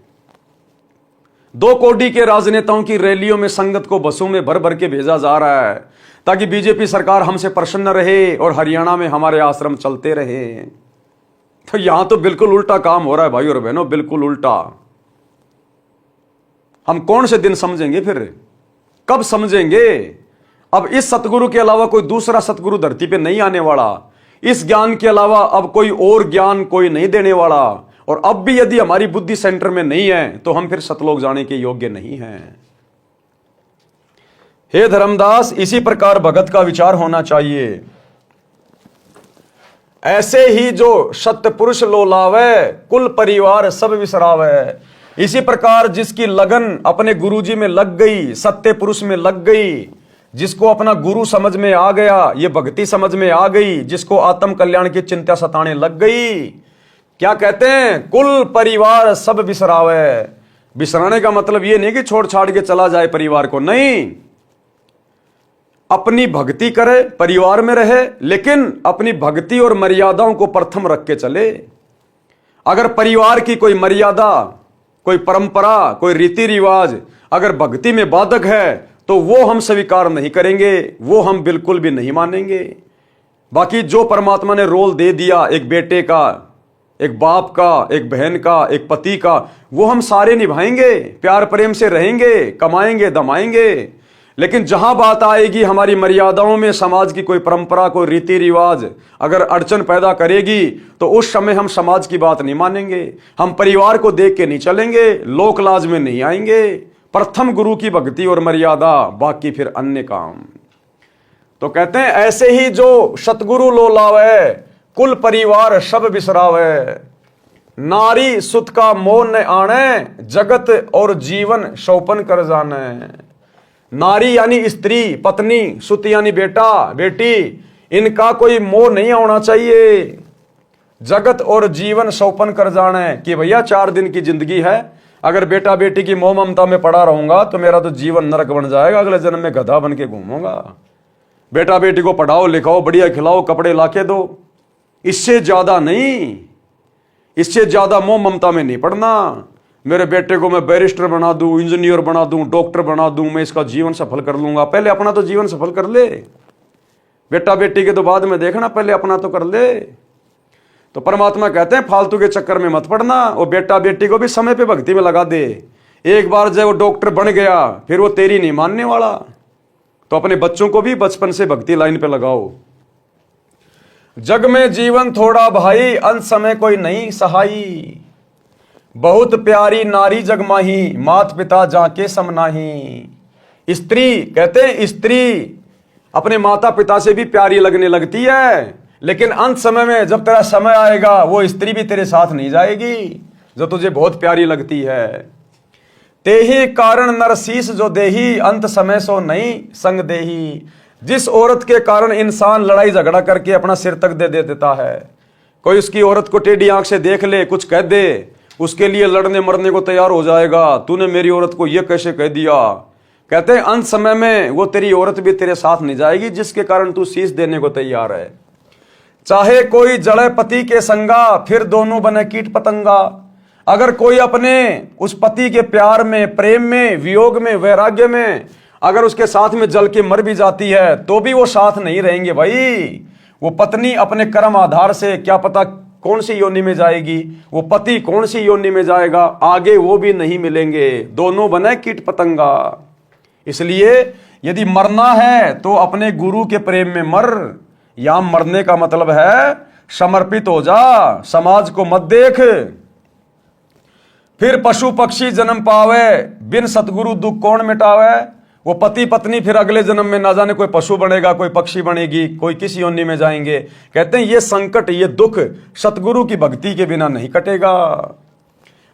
2 कोडी के राजनेताओं की रैलियों में संगत को बसों में भर भर के भेजा जा रहा है ताकि बीजेपी सरकार हमसे प्रसन्न रहे और हरियाणा में हमारे आश्रम चलते रहे। तो यहां तो बिल्कुल उल्टा काम हो रहा है भाई और बहनों, बिल्कुल उल्टा। हम कौन से दिन समझेंगे, फिर कब समझेंगे? अब इस सतगुरु के अलावा कोई दूसरा सतगुरु धरती पे नहीं आने वाला। इस ज्ञान के अलावा अब कोई और ज्ञान कोई नहीं देने वाला। और अब भी यदि हमारी बुद्धि सेंटर में नहीं है तो हम फिर सतलोक जाने के योग्य नहीं हैं। हे धर्मदास, इसी प्रकार भगत का विचार होना चाहिए। ऐसे ही जो सत्य पुरुष लोलावे, कुल परिवार सब विसरावे। इसी प्रकार जिसकी लगन अपने गुरुजी में लग गई, सत्य पुरुष में लग गई, जिसको अपना गुरु समझ में आ गया, ये भक्ति समझ में आ गई, जिसको आत्म कल्याण की चिंता सताने लग गई, क्या कहते हैं? कुल परिवार सब बिसरावे। बिसराने का मतलब ये नहीं कि छोड़ छाड़ के चला जाए परिवार को, नहीं, अपनी भक्ति करे, परिवार में रहे, लेकिन अपनी भक्ति और मर्यादाओं को प्रथम रख के चले। अगर परिवार की कोई मर्यादा, कोई परंपरा, कोई रीति रिवाज अगर भक्ति में बाधक है तो वो हम स्वीकार नहीं करेंगे, वो हम बिल्कुल भी नहीं मानेंगे। बाकी जो परमात्मा ने रोल दे दिया, एक बेटे का, एक बाप का, एक बहन का, एक पति का, वो हम सारे निभाएंगे, प्यार प्रेम से रहेंगे, कमाएंगे, दमाएंगे। लेकिन जहां बात आएगी हमारी मर्यादाओं में, समाज की कोई परंपरा, कोई रीति रिवाज अगर अड़चन पैदा करेगी तो उस समय हम समाज की बात नहीं मानेंगे, हम परिवार को देख के नहीं चलेंगे, लोक लाज में नहीं आएंगे। प्रथम गुरु की भक्ति और मर्यादा, बाकी फिर अन्य काम। तो कहते हैं ऐसे ही जो सतगुरु लोलावे, कुल परिवार सब बिसरावे। नारी सुत का मोह न आने, जगत और जीवन सौपन कर जाने। नारी यानी स्त्री, पत्नी, सुत यानी बेटा, बेटी, इनका कोई मोह नहीं होना चाहिए। जगत और जीवन सौपन कर जाने कि भैया 4 दिन की जिंदगी है, अगर बेटा बेटी की मोह ममता में पड़ा रहूंगा तो मेरा तो जीवन नरक बन जाएगा, अगले जन्म में गधा बन के घूमूंगा। बेटा बेटी को पढ़ाओ लिखाओ, बढ़िया खिलाओ, कपड़े लाके दो, इससे ज्यादा नहीं, इससे ज्यादा मोह ममता में नहीं पड़ना। मेरे बेटे को मैं बैरिस्टर बना दूं, इंजीनियर बना दूं, डॉक्टर बना दूं, मैं इसका जीवन सफल कर लूंगा। पहले अपना तो जीवन सफल कर ले, बेटा बेटी के तो बाद में देखना, पहले अपना तो कर ले। तो परमात्मा कहते हैं फालतू के चक्कर में मत पड़ना, और बेटा बेटी को भी समय पे भक्ति में लगा दे। एक बार जब वो डॉक्टर बन गया फिर वो तेरी नहीं मानने वाला, तो अपने बच्चों को भी बचपन से भक्ति लाइन पे लगाओ। जग में जीवन थोड़ा भाई, अंत समय कोई नहीं सहाई। बहुत प्यारी नारी जग माही, मात पिता जाके समनाही। स्त्री, कहते हैं स्त्री अपने माता पिता से भी प्यारी लगने लगती है, लेकिन अंत समय में जब तेरा समय आएगा वो स्त्री भी तेरे साथ नहीं जाएगी जो तुझे बहुत प्यारी लगती है। तेहि कारण नरसीस जो देही, अंत समय सो नहीं संग देही। जिस औरत के कारण इंसान लड़ाई झगड़ा करके अपना सिर तक दे देता है, कोई उसकी औरत को टेढ़ी आंख से देख ले, कुछ कह दे, उसके लिए लड़ने मरने को तैयार हो जाएगा, तूने मेरी औरत को यह कैसे कह दिया। कहते हैं अंत समय में वो तेरी औरत भी तेरे साथ नहीं जाएगी जिसके कारण तू शीश देने को तैयार है। चाहे कोई जड़े पति के संगा, फिर दोनों बने कीट पतंगा। अगर कोई अपने उस पति के प्यार में, प्रेम में, वियोग में, वैराग्य में अगर उसके साथ में जल के मर भी जाती है तो भी वो साथ नहीं रहेंगे भाई। वो पत्नी अपने कर्म आधार से क्या पता कौन सी योनि में जाएगी, वो पति कौन सी योनि में जाएगा, आगे वो भी नहीं मिलेंगे, दोनों बने कीट पतंगा। इसलिए यदि मरना है तो अपने गुरु के प्रेम में मर। यहां मरने का मतलब है समर्पित हो जा, समाज को मत देख। फिर पशु पक्षी जन्म पावे, बिन सतगुरु दुख कौन मिटावे। वो पति पत्नी फिर अगले जन्म में ना जाने कोई पशु बनेगा, कोई पक्षी बनेगी, कोई किस योनि में जाएंगे। कहते हैं ये संकट, ये दुख सतगुरु की भक्ति के बिना नहीं कटेगा।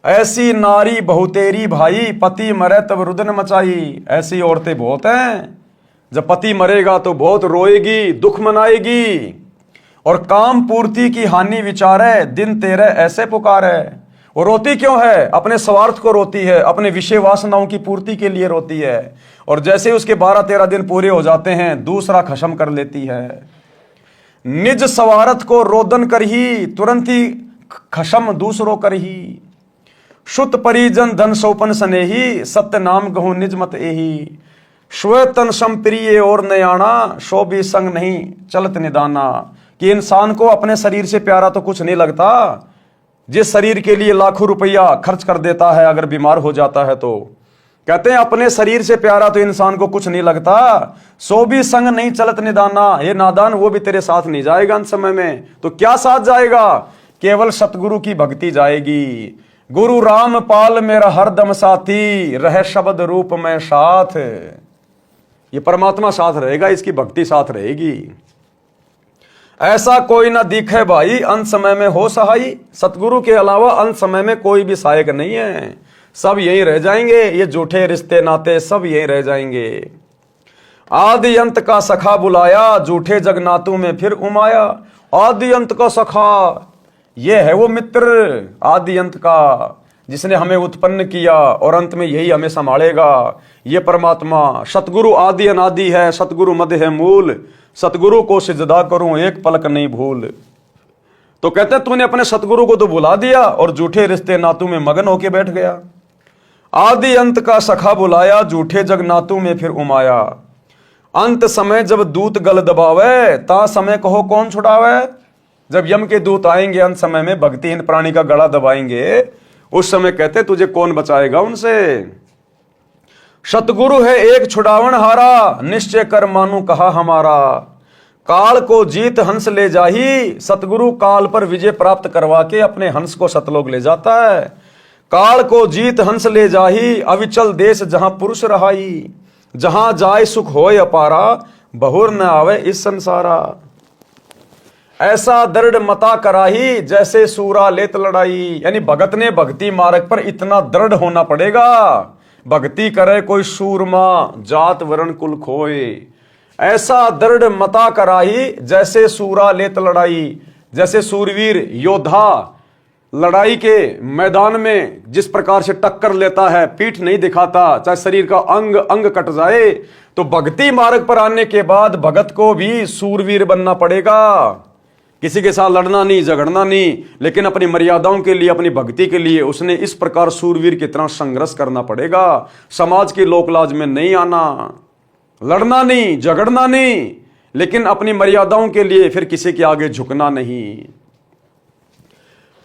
ऐसी नारी बहुतेरी भाई, पति मरे तब रुदन मचाई। ऐसी औरतें बहुत हैं, जब पति मरेगा तो बहुत रोएगी, दुख मनाएगी, और काम पूर्ति की हानि विचारे, दिन तेरे ऐसे पुकारे। वो रोती क्यों है? अपने स्वार्थ को रोती है, अपने विषय वासनाओं की पूर्ति के लिए रोती है, और जैसे उसके 12-13 दिन पूरे हो जाते हैं दूसरा खत्म कर लेती है। निज स्वार्थ को रोदन कर ही, तुरंत ही खत्म दूसरों कर ही। शुत परिजन धन सौपन स्नेही, सत्य नाम गहु निज मत एही। स्व तन संप्रिय और नयाना, सो भी संग नहीं चलत निदाना। कि इंसान को अपने शरीर से प्यारा तो कुछ नहीं लगता, जिस शरीर के लिए लाखों रुपया खर्च कर देता है अगर बीमार हो जाता है तो। कहते हैं अपने शरीर से प्यारा तो इंसान को कुछ नहीं लगता, सो भी संग नहीं चलत निदाना। ये नादान वो भी तेरे साथ नहीं जाएगा अंत समय में। तो क्या साथ जाएगा? केवल सतगुरु की भक्ति जाएगी। गुरु राम पाल मेरा हरदम साथी, रह शब्द रूप में साथ। ये परमात्मा साथ रहेगा, इसकी भक्ति साथ रहेगी। ऐसा कोई ना दिखे भाई अंत समय में हो सहाई, सतगुरु के अलावा अंत समय में कोई भी सहायक नहीं है, सब यहीं रह जाएंगे। ये झूठे रिश्ते नाते सब यहीं रह जाएंगे। आदि अंत का सखा बुलाया, झूठे जगनातों में फिर उमाया। आदि अंत का सखा, ये है वो मित्र आदि अंत का, जिसने हमें उत्पन्न किया और अंत में यही हमें संभालेगा। ये परमात्मा सतगुरु आदि अनादि है, सतगुरु मध्य है मूल। सतगुरु को सिजदा करूं एक पलक नहीं भूल। तो कहते तूने अपने सतगुरु को तो बुला दिया और झूठे रिश्ते नातों में मगन होके बैठ गया। आदि अंत का सखा बुलाया, झूठे जगनातों में फिर उमाया। अंत समय जब दूत गल दबावे, ता समय कहो कौन छुड़ावे। जब यम के दूत आएंगे अंत समय में, भक्तिहीन प्राणी का गला दबाएंगे, उस समय कहते तुझे कौन बचाएगा उनसे। सतगुरु है एक छुड़ावन हारा, निश्चय कर मानू कहा हमारा। काल को जीत हंस ले जाही, सतगुरु काल पर विजय प्राप्त करवा के अपने हंस को सतलोक ले जाता है। काल को जीत हंस ले जाही, अविचल देश जहां पुरुष रहाई। जहां जाय सुख होय अपारा, बहुर न आवे इस संसारा। ऐसा दृढ़ मता कराही, जैसे सूरा लेत लड़ाई। यानी भगत ने भक्ति मार्ग पर इतना दृढ़ होना पड़ेगा, भक्ति करे कोई सूरमा, जात वर्ण कुल खोए। ऐसा दृढ़ मता कराही, जैसे सूरा लेत लड़ाई। जैसे सूरवीर योद्धा लड़ाई के मैदान में जिस प्रकार से टक्कर लेता है, पीठ नहीं दिखाता, चाहे शरीर का अंग अंग कट जाए, तो भक्ति मार्ग पर आने के बाद भगत को भी सूरवीर बनना पड़ेगा। किसी के साथ लड़ना नहीं, झगड़ना नहीं, लेकिन अपनी मर्यादाओं के लिए, अपनी भक्ति के लिए उसने इस प्रकार सूरवीर की तरह संघर्ष करना पड़ेगा। समाज की लोकलाज में नहीं आना, लड़ना नहीं, झगड़ना नहीं, लेकिन अपनी मर्यादाओं के लिए फिर किसी के आगे झुकना नहीं।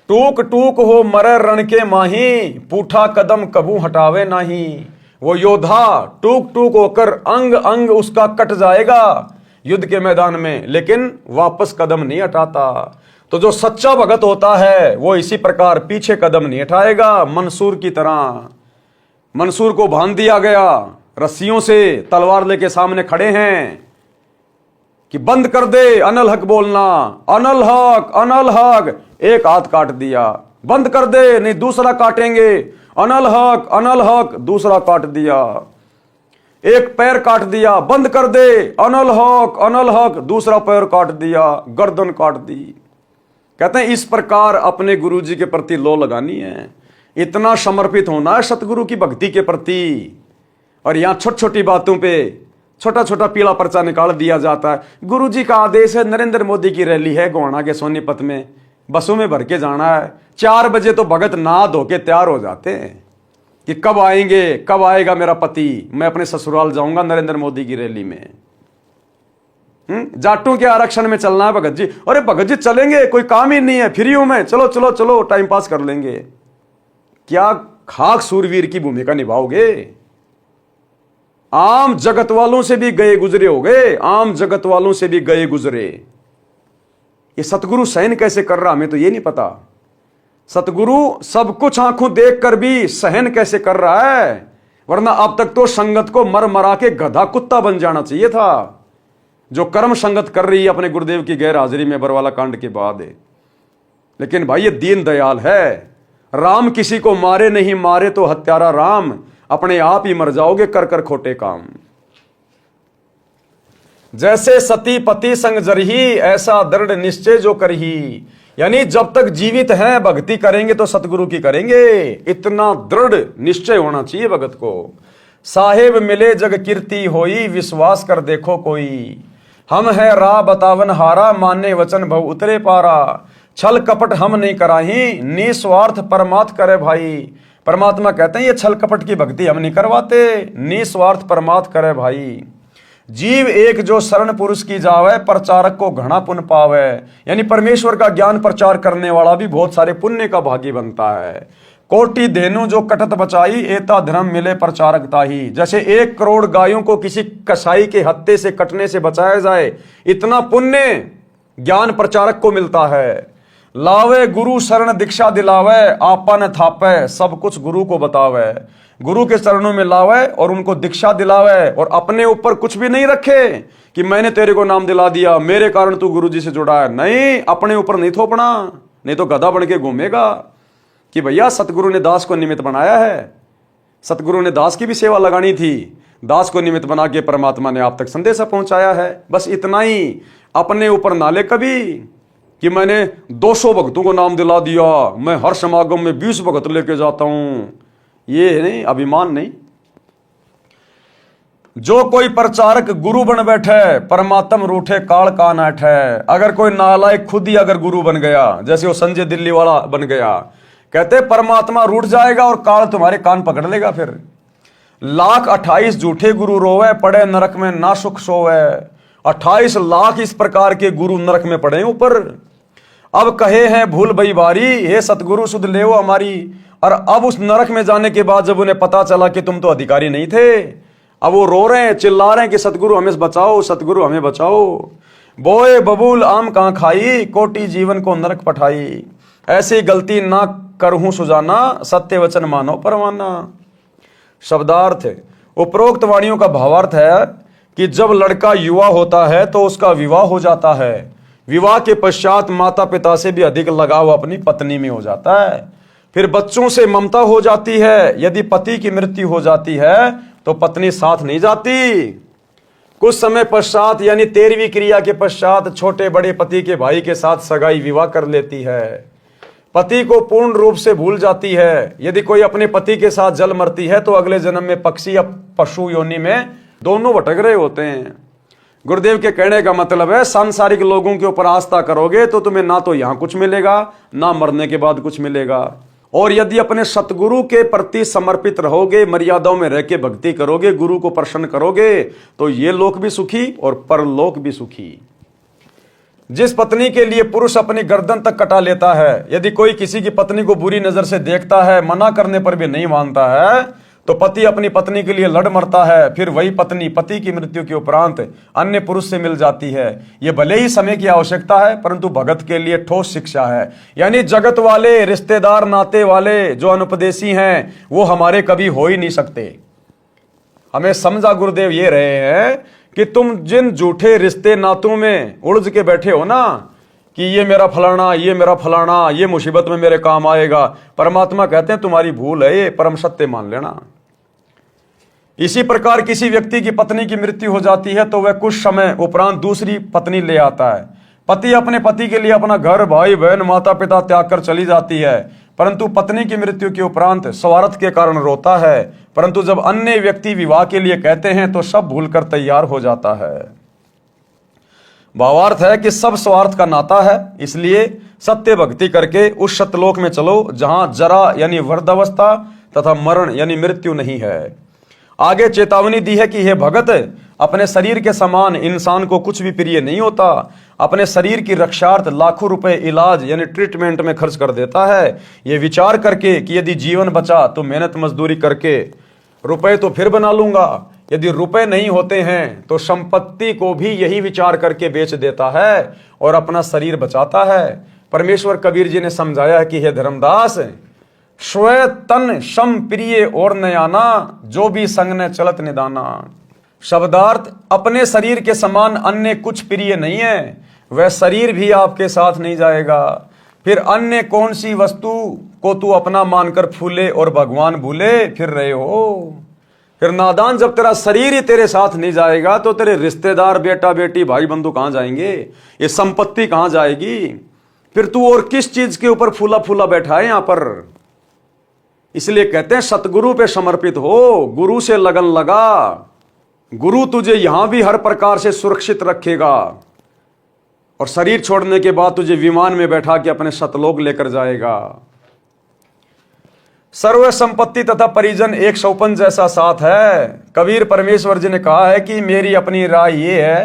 टूक टूक हो मरे रण के माही, पूठा कदम कबू हटावे नहीं। वो योद्धा टूक टूक होकर अंग अंग उसका कट जाएगा युद्ध के मैदान में, लेकिन वापस कदम नहीं हटाता। तो जो सच्चा भगत होता है वो इसी प्रकार पीछे कदम नहीं हटाएगा। मंसूर की तरह, मंसूर को बांध दिया गया रस्सियों से, तलवार लेके सामने खड़े हैं कि बंद कर दे अनल हक बोलना, अनल हक अनल हक। एक हाथ काट दिया, बंद कर दे, नहीं दूसरा काटेंगे, अनल हक दूसरा काट दिया। एक पैर काट दिया, बंद कर दे, अनल हक दूसरा पैर काट दिया, गर्दन काट दी। कहते हैं इस प्रकार अपने गुरु जी के प्रति लो लगानी है, इतना समर्पित होना है सतगुरु की भक्ति के प्रति। और यहां छोटी छोटी बातों पे छोटा छोटा पीला पर्चा निकाल दिया जाता है। गुरु जी का आदेश है, नरेंद्र मोदी की रैली है गोहाना के सोनीपत में, बसों में भर के जाना है। 4 बजे तो भगत नहा धो के तैयार हो जाते हैं कि कब आएंगे, कब आएगा मेरा पति, मैं अपने ससुराल जाऊंगा नरेंद्र मोदी की रैली में। जाटों के आरक्षण में चलना है भगत जी। अरे भगत जी चलेंगे, कोई काम ही नहीं है, फ्री हूं मैं, चलो चलो चलो टाइम पास कर लेंगे। क्या खाक सूरवीर की भूमिका निभाओगे? आम जगत वालों से भी गए गुजरे हो गए, आम जगत वालों से भी गए गुजरे। ये सतगुरु सहन कैसे कर रहा, हमें तो ये नहीं पता। सतगुरु सब कुछ आंखों देखकर भी सहन कैसे कर रहा है, वरना अब तक तो संगत को मर मरा के गधा कुत्ता बन जाना चाहिए था, जो कर्म संगत कर रही है अपने गुरुदेव की गैर हाजिरी में बरवाला कांड के बाद है। लेकिन भाई ये दीन दयाल है, राम किसी को मारे नहीं, मारे तो हत्यारा राम, अपने आप ही मर जाओगे कर कर खोटे काम। जैसे सती पति संग जरही, ऐसा दृढ़ निश्चय जो करही। यानी जब तक जीवित हैं भक्ति करेंगे तो सतगुरु की करेंगे, इतना दृढ़ निश्चय होना चाहिए भगत को। साहेब मिले जग कीर्ति होई, विश्वास कर देखो कोई। हम है राह बतावन हारा, माने वचन भव उतरे पारा। छल कपट हम नहीं कराही, निस्वार्थ परमात्म करे भाई। परमात्मा कहते हैं ये छल कपट की भक्ति हम नहीं करवाते, निस्वार्थ परमात्म करे भाई। जीव एक जो शरण पुरुष की जावे, प्रचारक को घना पुण्य पावे। यानी परमेश्वर का ज्ञान प्रचार करने वाला भी बहुत सारे पुण्य का भागी बनता है। कोटि धेनु जो कटत बचाई, एता धर्म मिले प्रचारक ताही। जैसे 1 करोड़ गायों को किसी कसाई के हत्थे से कटने से बचाया जाए, इतना पुण्य ज्ञान प्रचारक को मिलता है। लावे गुरु शरण दीक्षा दिलावे, आपा न थापे सब कुछ गुरु को बतावे। गुरु के चरणों में लावे और उनको दीक्षा दिलावे और अपने ऊपर कुछ भी नहीं रखे कि मैंने तेरे को नाम दिला दिया, मेरे कारण तू गुरु जी से जुड़ा है। नहीं, अपने ऊपर नहीं थोपना, नहीं तो गधा बन के घूमेगा कि भैया सतगुरु ने दास को निमित्त बनाया है। सतगुरु ने दास की भी सेवा लगानी थी, दास को निमित्त बना के परमात्मा ने आप तक संदेशा पहुंचाया है। बस इतना ही, अपने ऊपर नाले कभी कि मैंने 200 भक्तों को नाम दिला दिया, मैं हर समागम में 20 भक्त लेके जाता हूं, ये नहीं, अभिमान नहीं। जो कोई प्रचारक गुरु बन बैठे, परमात्म रूठे काल का नाठ है। अगर कोई नालायक खुद ही अगर गुरु बन गया, जैसे वो संजय दिल्ली वाला बन गया, कहते परमात्मा रूठ जाएगा और काल तुम्हारे कान पकड़ लेगा। फिर 1,28,000 झूठे गुरु रोवे, पड़े नरक में ना सुख सोवे। 28 लाख इस प्रकार के गुरु नरक में पड़े ऊपर। अब कहे हैं भूल भई बारी, हे सतगुरु सुध ले हमारी। और अब उस नरक में जाने के बाद जब उन्हें पता चला कि तुम तो अधिकारी नहीं थे, अब वो रो रहे हैं, चिल्ला रहे हैं कि सतगुरु हमें बचाओ, सतगुरु हमें बचाओ। बोए बबूल आम कहां खाई, कोटि जीवन को नरक पठाई। ऐसी गलती ना करहूं सुजाना, सत्य वचन मानो परवाना। शब्दार्थ, उपरोक्त वाणियों का भावार्थ है कि जब लड़का युवा होता है तो उसका विवाह हो जाता है। विवाह के पश्चात माता पिता से भी अधिक लगाव अपनी पत्नी में हो जाता है। फिर बच्चों से ममता हो जाती है। यदि पति की मृत्यु हो जाती है तो पत्नी साथ नहीं जाती। कुछ समय पश्चात यानी 13वीं क्रिया के पश्चात छोटे बड़े पति के भाई के साथ सगाई विवाह कर लेती है। पति को पूर्ण रूप से भूल जाती है। यदि कोई अपने पति के साथ जल मरती है तो अगले जन्म में पक्षी या पशु योनि में दोनों भटक रहे होते हैं। गुरुदेव के कहने का मतलब है, सांसारिक लोगों के ऊपर आस्था करोगे तो तुम्हें ना तो यहां कुछ मिलेगा, ना मरने के बाद कुछ मिलेगा। और यदि अपने सतगुरु के प्रति समर्पित रहोगे, मर्यादाओं में रह के भक्ति करोगे, गुरु को प्रसन्न करोगे, तो ये लोक भी सुखी और परलोक भी सुखी। जिस पत्नी के लिए पुरुष अपनी गर्दन तक कटा लेता है, यदि कोई किसी की पत्नी को बुरी नजर से देखता है, मना करने पर भी नहीं मानता है, तो पति अपनी पत्नी के लिए लड़ मरता है। फिर वही पत्नी पति की मृत्यु के उपरांत अन्य पुरुष से मिल जाती है। ये भले ही समय की आवश्यकता है, परंतु भगत के लिए ठोस शिक्षा है। यानी जगत वाले, रिश्तेदार, नाते वाले जो अनुपदेशी हैं, वो हमारे कभी हो ही नहीं सकते। हमें समझा गुरुदेव ये रहे हैं कि तुम जिन झूठे रिश्ते नातों में उलझ के बैठे हो ना, कि ये मेरा फलाना, ये मेरा फलाना, ये मुसीबत में मेरे काम आएगा, परमात्मा कहते हैं तुम्हारी भूल है, ये परम सत्य मान लेना। इसी प्रकार किसी व्यक्ति की पत्नी की मृत्यु हो जाती है तो वह कुछ समय उपरांत दूसरी पत्नी ले आता है। पति अपने पति के लिए अपना घर, भाई बहन, माता पिता त्याग कर चली जाती है, परंतु पत्नी की मृत्यु के उपरांत स्वार्थ के कारण रोता है। परंतु जब अन्य व्यक्ति विवाह के लिए कहते हैं तो सब भूलकर तैयार हो जाता है। भावार्थ है कि सब स्वार्थ का नाता है। इसलिए सत्य भक्ति करके उस सतलोक में चलो जहां जरा यानी वृद्धावस्था तथा मरण यानी मृत्यु नहीं है। आगे चेतावनी दी है कि हे भगत, अपने शरीर के समान इंसान को कुछ भी प्रिय नहीं होता। अपने शरीर की रक्षार्थ लाखों रुपए इलाज यानी ट्रीटमेंट में खर्च कर देता है, ये विचार करके कि यदि जीवन बचा तो मेहनत मजदूरी करके रुपए तो फिर बना लूंगा। यदि रुपए नहीं होते हैं तो संपत्ति को भी यही विचार करके बेच देता है और अपना शरीर बचाता है। परमेश्वर कबीर जी ने समझाया है कि हे धर्मदास, स्व तन सम प्रिय और नयाना, जो भी संग ने चलत निदाना। शब्दार्थ, अपने शरीर के समान अन्य कुछ प्रिय नहीं है, वह शरीर भी आपके साथ नहीं जाएगा। फिर अन्य कौन सी वस्तु को तू अपना मानकर फूले और भगवान भूले फिर रहे हो। फिर नादान, जब तेरा शरीर ही तेरे साथ नहीं जाएगा तो तेरे रिश्तेदार, बेटा बेटी, भाई बंधु कहां जाएंगे, ये संपत्ति कहां जाएगी। फिर तू और किस चीज के ऊपर फूला फूला बैठा है यहां पर। इसलिए कहते हैं सतगुरु पे समर्पित हो, गुरु से लगन लगा। गुरु तुझे यहां भी हर प्रकार से सुरक्षित रखेगा और शरीर छोड़ने के बाद तुझे विमान में बैठा के अपने सतलोक लेकर जाएगा। सर्व संपत्ति तथा परिजन एक सौपन जैसा साथ है। कबीर परमेश्वर जी ने कहा है कि मेरी अपनी राय ये है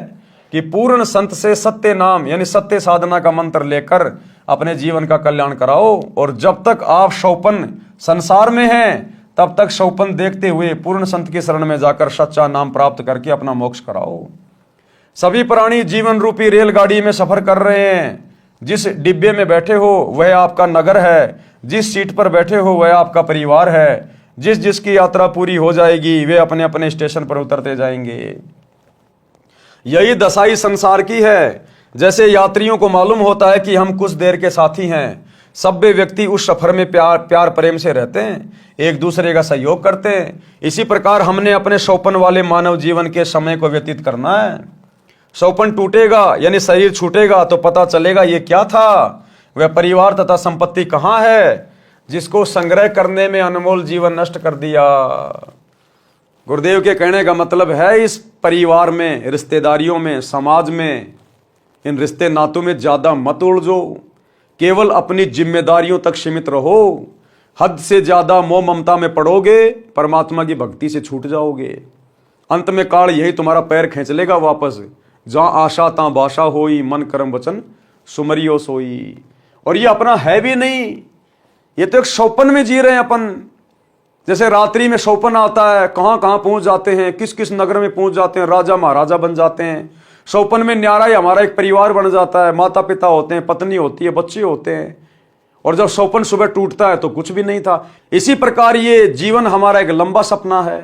कि पूर्ण संत से सत्य नाम यानी सत्य साधना का मंत्र लेकर अपने जीवन का कल्याण कराओ। और जब तक आप सौपन संसार में हैं तब तक सौपन देखते हुए पूर्ण संत की शरण में जाकर सच्चा नाम प्राप्त करके अपना मोक्ष कराओ। सभी प्राणी जीवन रूपी रेलगाड़ी में सफर कर रहे हैं। जिस डिब्बे में बैठे हो वह आपका नगर है, जिस सीट पर बैठे हो वह आपका परिवार है, जिस जिसकी यात्रा पूरी हो जाएगी वे अपने अपने स्टेशन पर उतरते जाएंगे। यही दशाई संसार की है। जैसे यात्रियों को मालूम होता है कि हम कुछ देर के साथी हैं, सभ्य व्यक्ति उस सफर में प्यार प्रेम से रहते हैं, एक दूसरे का सहयोग करते हैं। इसी प्रकार हमने अपने सौपन वाले मानव जीवन के समय को व्यतीत करना है। सौपन टूटेगा यानी शरीर छूटेगा तो पता चलेगा ये क्या था। वह परिवार तथा संपत्ति कहाँ है जिसको संग्रह करने में अनमोल जीवन नष्ट कर दिया। गुरुदेव के कहने का मतलब है इस परिवार में, रिश्तेदारियों में, समाज में, इन रिश्ते नातों में ज्यादा मत उलझो, केवल अपनी जिम्मेदारियों तक सीमित रहो। हद से ज्यादा मोह ममता में पड़ोगे, परमात्मा की भक्ति से छूट जाओगे। अंत में काल यही तुम्हारा पैर खींच लेगा वापस। जहां आशा तां बाशा होई, मन कर्म वचन सुमरियो सोई। और ये अपना है भी नहीं, ये तो एक सौपन में जी रहे हैं अपन। जैसे रात्रि में सौपन आता है, कहां कहां पहुंच जाते हैं, किस किस नगर में पहुंच जाते हैं, राजा महाराजा बन जाते हैं। सौपन में न्यारा ही हमारा एक परिवार बन जाता है, माता पिता होते हैं, पत्नी होती है, बच्चे होते हैं। और जब सौपन सुबह टूटता है तो कुछ भी नहीं था। इसी प्रकार ये जीवन हमारा एक लंबा सपना है,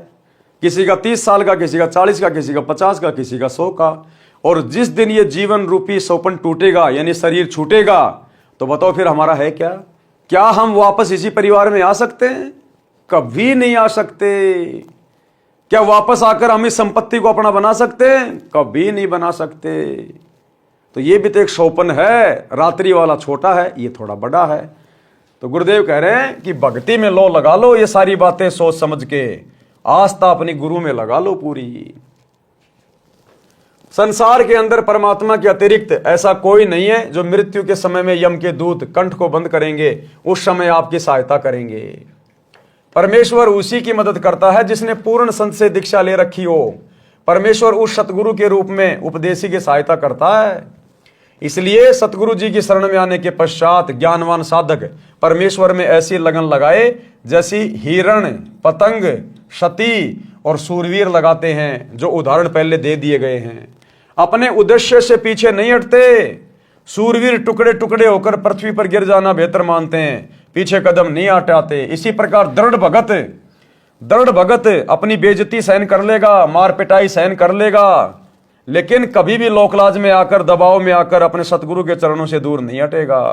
किसी का 30 साल का, किसी का 40 का, किसी का 50 का, किसी का 100 का। और जिस दिन ये जीवन रूपी सौपन टूटेगा यानी शरीर छूटेगा तो बताओ फिर हमारा है क्या? क्या हम वापस इसी परिवार में आ सकते हैं? कभी नहीं आ सकते। क्या वापस आकर हम इस संपत्ति को अपना बना सकते हैं? कभी नहीं बना सकते। तो ये भी तो एक सौपन है। रात्रि वाला छोटा है, ये थोड़ा बड़ा है। तो गुरुदेव कह रहे हैं कि भक्ति में लो लगा लो, ये सारी बातें सोच समझ के आस्था अपनी गुरु में लगा लो पूरी। संसार के अंदर परमात्मा के अतिरिक्त ऐसा कोई नहीं है जो मृत्यु के समय में यम के दूत कंठ को बंद करेंगे, उस समय आपकी सहायता करेंगे। परमेश्वर उसी की मदद करता है जिसने पूर्ण संत से दीक्षा ले रखी हो। परमेश्वर उस सतगुरु के रूप में उपदेशी की सहायता करता है। इसलिए सतगुरु जी की शरण में आने के पश्चात ज्ञानवान साधक परमेश्वर में ऐसी लगन लगाए जैसी हिरण, पतंग, सती और सूरवीर लगाते हैं, जो उदाहरण पहले दे दिए गए हैं। अपने उद्देश्य से पीछे नहीं हटते। सूरवीर टुकड़े टुकड़े होकर पृथ्वी पर गिर जाना बेहतर मानते हैं, पीछे कदम नहीं हटाते। इसी प्रकार दृढ़ भगत अपनी बेइज्जती सहन कर लेगा, मार पिटाई सहन कर लेगा, लेकिन कभी भी लोकलाज में आकर, दबाव में आकर अपने सतगुरु के चरणों से दूर नहीं हटेगा।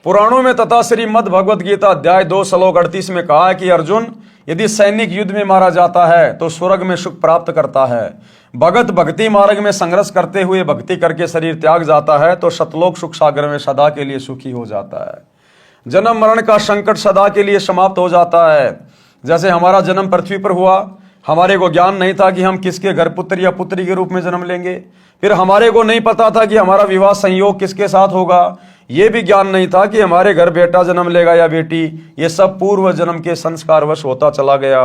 पुराणों में तथा श्रीमद् भगवद गीता अध्याय 2 श्लोक 38 में कहा है कि अर्जुन, यदि सैनिक युद्ध में मारा जाता है तो स्वर्ग में सुख प्राप्त करता है। भगत भक्ति मार्ग में संघर्ष करते हुए भक्ति करके शरीर त्याग जाता है तो सतलोक सुख सागर में सदा के लिए सुखी हो जाता है। जन्म मरण का संकट सदा के लिए समाप्त हो जाता है। जैसे हमारा जन्म पृथ्वी पर हुआ, हमारे को ज्ञान नहीं था कि हम किसके घर पुत्र या पुत्री के रूप में जन्म लेंगे। फिर हमारे को नहीं पता था कि हमारा विवाह संयोग किसके साथ होगा। ये भी ज्ञान नहीं था कि हमारे घर बेटा जन्म लेगा या बेटी। ये सब पूर्व जन्म के संस्कारवश होता चला गया।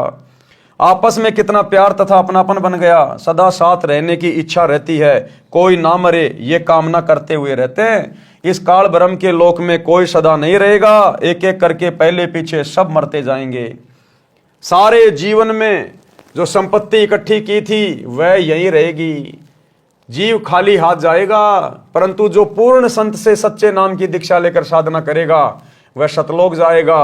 आपस में कितना प्यार तथा अपनापन बन गया। सदा साथ रहने की इच्छा रहती है, कोई ना मरे ये कामना करते हुए रहते हैं। इस काल ब्रह्म के लोक में कोई सदा नहीं रहेगा, एक एक करके पहले पीछे सब मरते जाएंगे। सारे जीवन में जो संपत्ति इकट्ठी की थी वह यहीं रहेगी। जीव खाली हाथ जाएगा, परंतु जो पूर्ण संत से सच्चे नाम की दीक्षा लेकर साधना करेगा वह सतलोक जाएगा।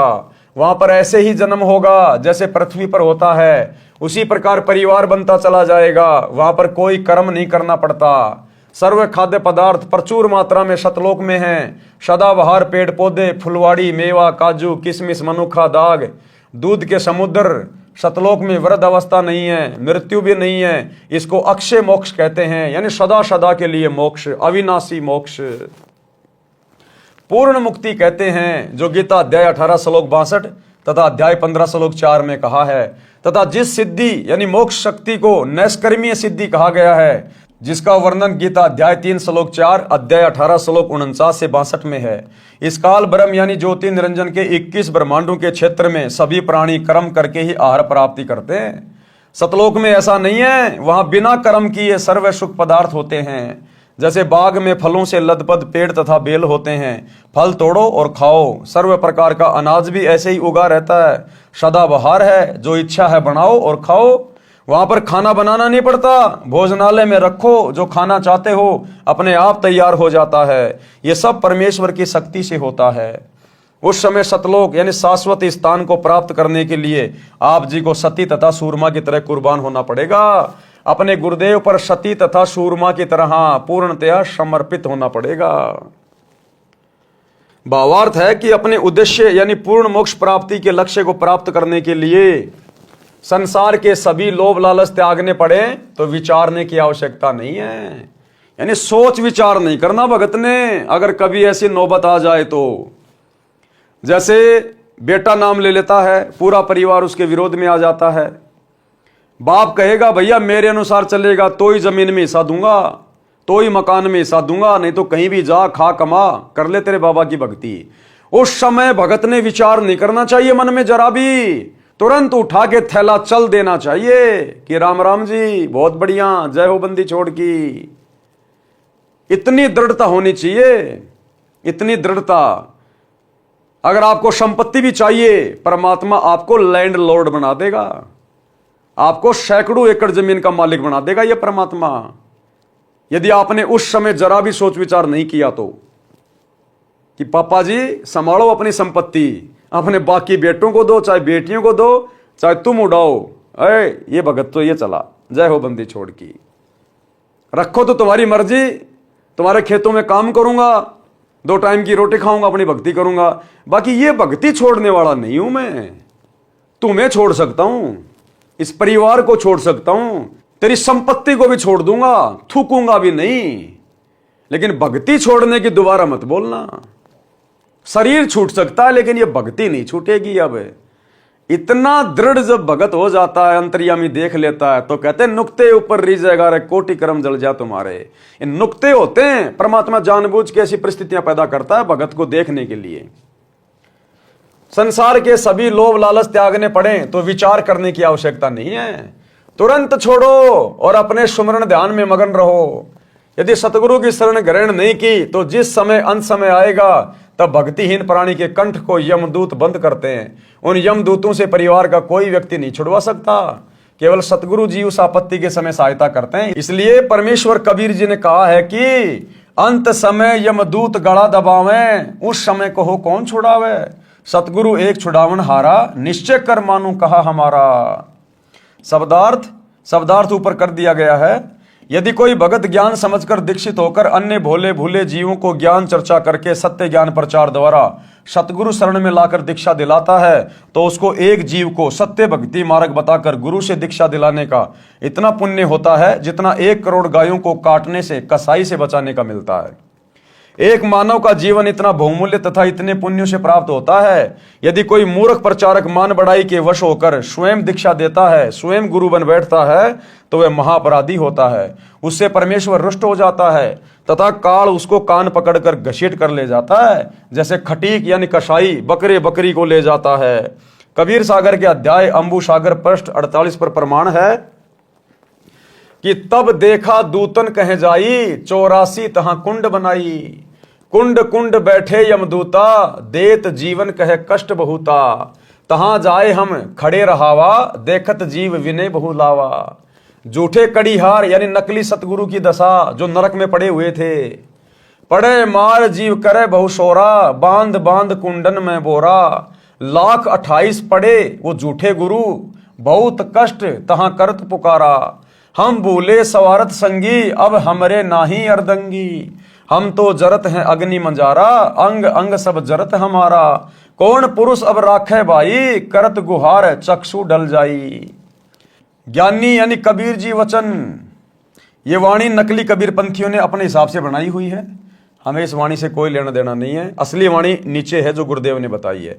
वहां पर ऐसे ही जन्म होगा जैसे पृथ्वी पर होता है, उसी प्रकार परिवार बनता चला जाएगा। वहां पर कोई कर्म नहीं करना पड़ता। सर्व खाद्य पदार्थ प्रचुर मात्रा में सतलोक में हैं। सदाबहार पेड़ पौधे, फुलवाड़ी, मेवा, काजू, किशमिश, मनुखा, दाग, दूध के समुद्र। सतलोक में वृद्ध अवस्था नहीं है, मृत्यु भी नहीं है। इसको अक्षय मोक्ष कहते हैं, यानी सदा सदा के लिए मोक्ष, अविनाशी मोक्ष, पूर्ण मुक्ति कहते हैं, जो गीता अध्याय 18 श्लोक 62 तथा अध्याय 15 श्लोक 4 में कहा है। तथा जिस सिद्धि यानी मोक्ष शक्ति को नैष्कर्मीय सिद्धि कहा गया है, जिसका वर्णन गीता अध्याय 3 श्लोक 4, अध्याय 18 श्लोक 49 से 62 में है। इस काल ब्रह्म यानी ज्योति निरंजन के 21 ब्रह्मांडों के क्षेत्र में सभी प्राणी कर्म करके ही आहार प्राप्ति करते हैं। सतलोक में ऐसा नहीं है, वहां बिना कर्म किए सर्व सुख पदार्थ होते हैं। जैसे बाग में फलों से लदपद पेड़ तथा बेल होते हैं, फल तोड़ो और खाओ। सर्व प्रकार का अनाज भी ऐसे ही उगा रहता है, सदाबहार है, जो इच्छा है बनाओ और खाओ। वहां पर खाना बनाना नहीं पड़ता, भोजनालय में रखो, जो खाना चाहते हो अपने आप तैयार हो जाता है। ये सब परमेश्वर की शक्ति से होता है। उस समय सतलोक यानी शाश्वत स्थान को प्राप्त करने के लिए आप जी को सती तथा सूरमा की तरह कुर्बान होना पड़ेगा। अपने गुरुदेव पर सती तथा सूरमा की तरह पूर्णतया समर्पित होना पड़ेगा। भावार्थ है कि अपने उद्देश्य यानी पूर्ण मोक्ष प्राप्ति के लक्ष्य को प्राप्त करने के लिए संसार के सभी लोभ लालच त्यागने पड़े तो विचारने की आवश्यकता नहीं है, यानी सोच विचार नहीं करना भगत ने। अगर कभी ऐसी नौबत आ जाए तो, जैसे बेटा नाम ले लेता है, पूरा परिवार उसके विरोध में आ जाता है, बाप कहेगा भैया मेरे अनुसार चलेगा तो ही जमीन में हिस्सा दूंगा, तो ही मकान में हिस्सा दूंगा, नहीं तो कहीं भी जा खा कमा कर ले तेरे बाबा की भक्ति। उस समय भगत ने विचार नहीं करना चाहिए मन में जरा भी, तुरंत उठा के थैला चल देना चाहिए कि राम राम जी बहुत बढ़िया, जय हो बंदी छोड़ की। इतनी दृढ़ता होनी चाहिए, इतनी दृढ़ता। अगर आपको संपत्ति भी चाहिए, परमात्मा आपको लैंड लॉर्ड बना देगा, आपको सैकड़ों एकड़ जमीन का मालिक बना देगा यह परमात्मा, यदि आपने उस समय जरा भी सोच विचार नहीं किया तो, कि पापा जी संभालो अपनी संपत्ति, अपने बाकी बेटों को दो, चाहे बेटियों को दो, चाहे तुम उड़ाओ, अरे ये भगत तो ये चला, जय हो बंदी छोड़ की, रखो तो तुम्हारी मर्जी, तुम्हारे खेतों में काम करूंगा, 2 टाइम की रोटी खाऊंगा, अपनी भक्ति करूंगा, बाकी ये भक्ति छोड़ने वाला नहीं हूं मैं। तुम्हें छोड़ सकता हूं, इस परिवार को छोड़ सकता हूं, तेरी संपत्ति को भी छोड़ दूंगा, थूकूंगा भी नहीं, लेकिन भक्ति छोड़ने की दोबारा मत बोलना। शरीर छूट सकता है लेकिन ये भक्ति नहीं छूटेगी। अब इतना दृढ़ जब भगत हो जाता है, अंतर्यामी देख लेता है, तो कहते हैं नुक्ते ऊपर रीजेगा रे कोटि कर्म जल जा तुम्हारे। ये नुक्ते होते हैं, परमात्मा जानबूझ के ऐसी परिस्थितियां पैदा करता है भगत को देखने के लिए। संसार के सभी लोभ लालच त्यागने पड़े तो विचार करने की आवश्यकता नहीं है, तुरंत छोड़ो और अपने सुमरण ध्यान में मगन रहो। यदि सतगुरु की शरण ग्रहण नहीं की तो जिस समय अंत समय आएगा तब भक्तिहीन प्राणी के कंठ को यमदूत बंद करते हैं। उन यमदूतों से परिवार का कोई व्यक्ति नहीं छुड़वा सकता, केवल सतगुरु जी उस आपत्ति के समय सहायता करते हैं। इसलिए परमेश्वर कबीर जी ने कहा है कि अंत समय यमदूत गड़ा दबावे, उस समय को हो कौन छुड़ावे। सतगुरु एक छुड़ावन हारा, निश्चय कर मानू कहा हमारा। शब्दार्थ ऊपर कर दिया गया है। यदि कोई भगत ज्ञान समझकर दीक्षित होकर अन्य भोले भूले जीवों को ज्ञान चर्चा करके सत्य ज्ञान प्रचार द्वारा सतगुरु शरण में लाकर दीक्षा दिलाता है तो उसको एक जीव को सत्य भक्ति मार्ग बताकर गुरु से दीक्षा दिलाने का इतना पुण्य होता है जितना 1 करोड़ गायों को काटने से, कसाई से बचाने का मिलता है। एक मानव का जीवन इतना बहुमूल्य तथा इतने पुण्यों से प्राप्त होता है। यदि कोई मूर्ख प्रचारक मान बढ़ाई के वश होकर स्वयं दीक्षा देता है, स्वयं गुरु बन बैठता है, तो वह महापराधी होता है। उससे परमेश्वर रुष्ट हो जाता है तथा काल उसको कान पकड़कर घसीट कर ले जाता है, जैसे खटीक यानी कसाई बकरे बकरी को ले जाता है। कबीर सागर के अध्याय अंबु सागर पृष्ठ 48 पर प्रमाण है कि तब देखा दूतन कह जाई, 84 तहां कुंड बनाई। कुंड कुंड बैठे यमदूता, देत जीवन कह कष्ट बहुता। तहां जाए हम खड़े रहावा, देखत जीव विनय बहु लावा। झूठे कड़ीहार यानी नकली सतगुरु की दशा जो नरक में पड़े हुए थे। पड़े मार जीव करे बहु शोरा, बांध बांध कुंडन में बोरा। 1,28,000 पड़े वो झूठे गुरु, बहुत कष्ट तहां करत पुकारा। हम भूले सवारत संगी, अब हमरे नाही अर्दंगी। हम तो जरत हैं अग्नि मंजारा, अंग अंग सब जरत हमारा। कौन पुरुष अब राखे भाई, करत गुहार चक्षु डल जाई। ज्ञानी यानी कबीर जी वचन, ये वाणी नकली कबीर पंथियों ने अपने हिसाब से बनाई हुई है। हमें इस वाणी से कोई लेना देना नहीं है। असली वाणी नीचे है जो गुरुदेव ने बताई है।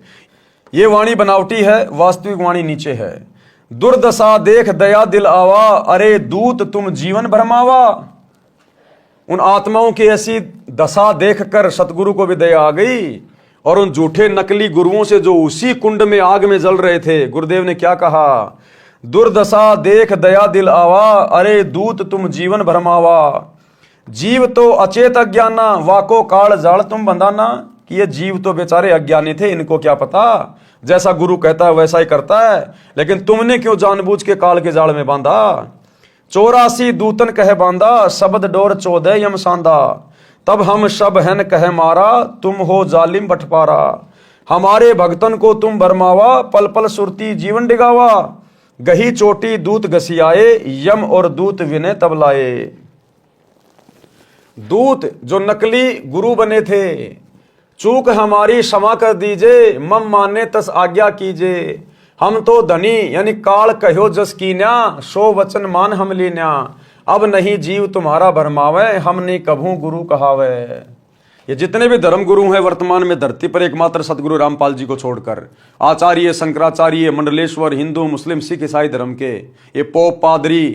ये वाणी बनावटी है, वास्तविक वाणी नीचे है। दुर्दशा देख दया दिल आवा, अरे दूत तुम जीवन भरमावा। उन आत्माओं की ऐसी दशा देखकर सतगुरु को भी दया आ गई और उन झूठे नकली गुरुओं से जो उसी कुंड में आग में जल रहे थे, गुरुदेव ने क्या कहा, दुर्दशा देख दया दिल आवा, अरे दूत तुम जीवन भरमावा। जीव तो अचेत अज्ञाना, वाको काल जाल तुम बंधाना। कि ये जीव तो बेचारे अज्ञानी थे, इनको क्या पता जैसा गुरु कहता है वैसा ही करता है, लेकिन तुमने क्यों जानबूझ के काल के जाल में बांधा। 84 दूतन कह बांधा, शब्द डोर 14 यम सांदा। तब हम सब हन कह मारा, तुम हो जालिम बटपारा। हमारे भक्तन को तुम भरमावा, पल पल सुरती जीवन डिगावा। गही चोटी दूत घसियाए, यम और दूत विनय तब लाए। दूत जो नकली गुरु बने थे, चूक हमारी क्षमा कर दीजिए, मम माने तस आज्ञा कीजिए। हम तो धनी यानी काल कहो जस कीन्या, सो वचन मान हम लीन्या। अब नहीं जीव तुम्हारा भरमावे, हमने कभू गुरु कहावे। ये जितने भी धर्म गुरु हैं वर्तमान में धरती पर, एकमात्र सतगुरु रामपाल जी को छोड़कर, आचार्य शंकराचार्य मंडलेश्वर, हिंदू मुस्लिम सिख ईसाई धर्म के ये पोप पादरी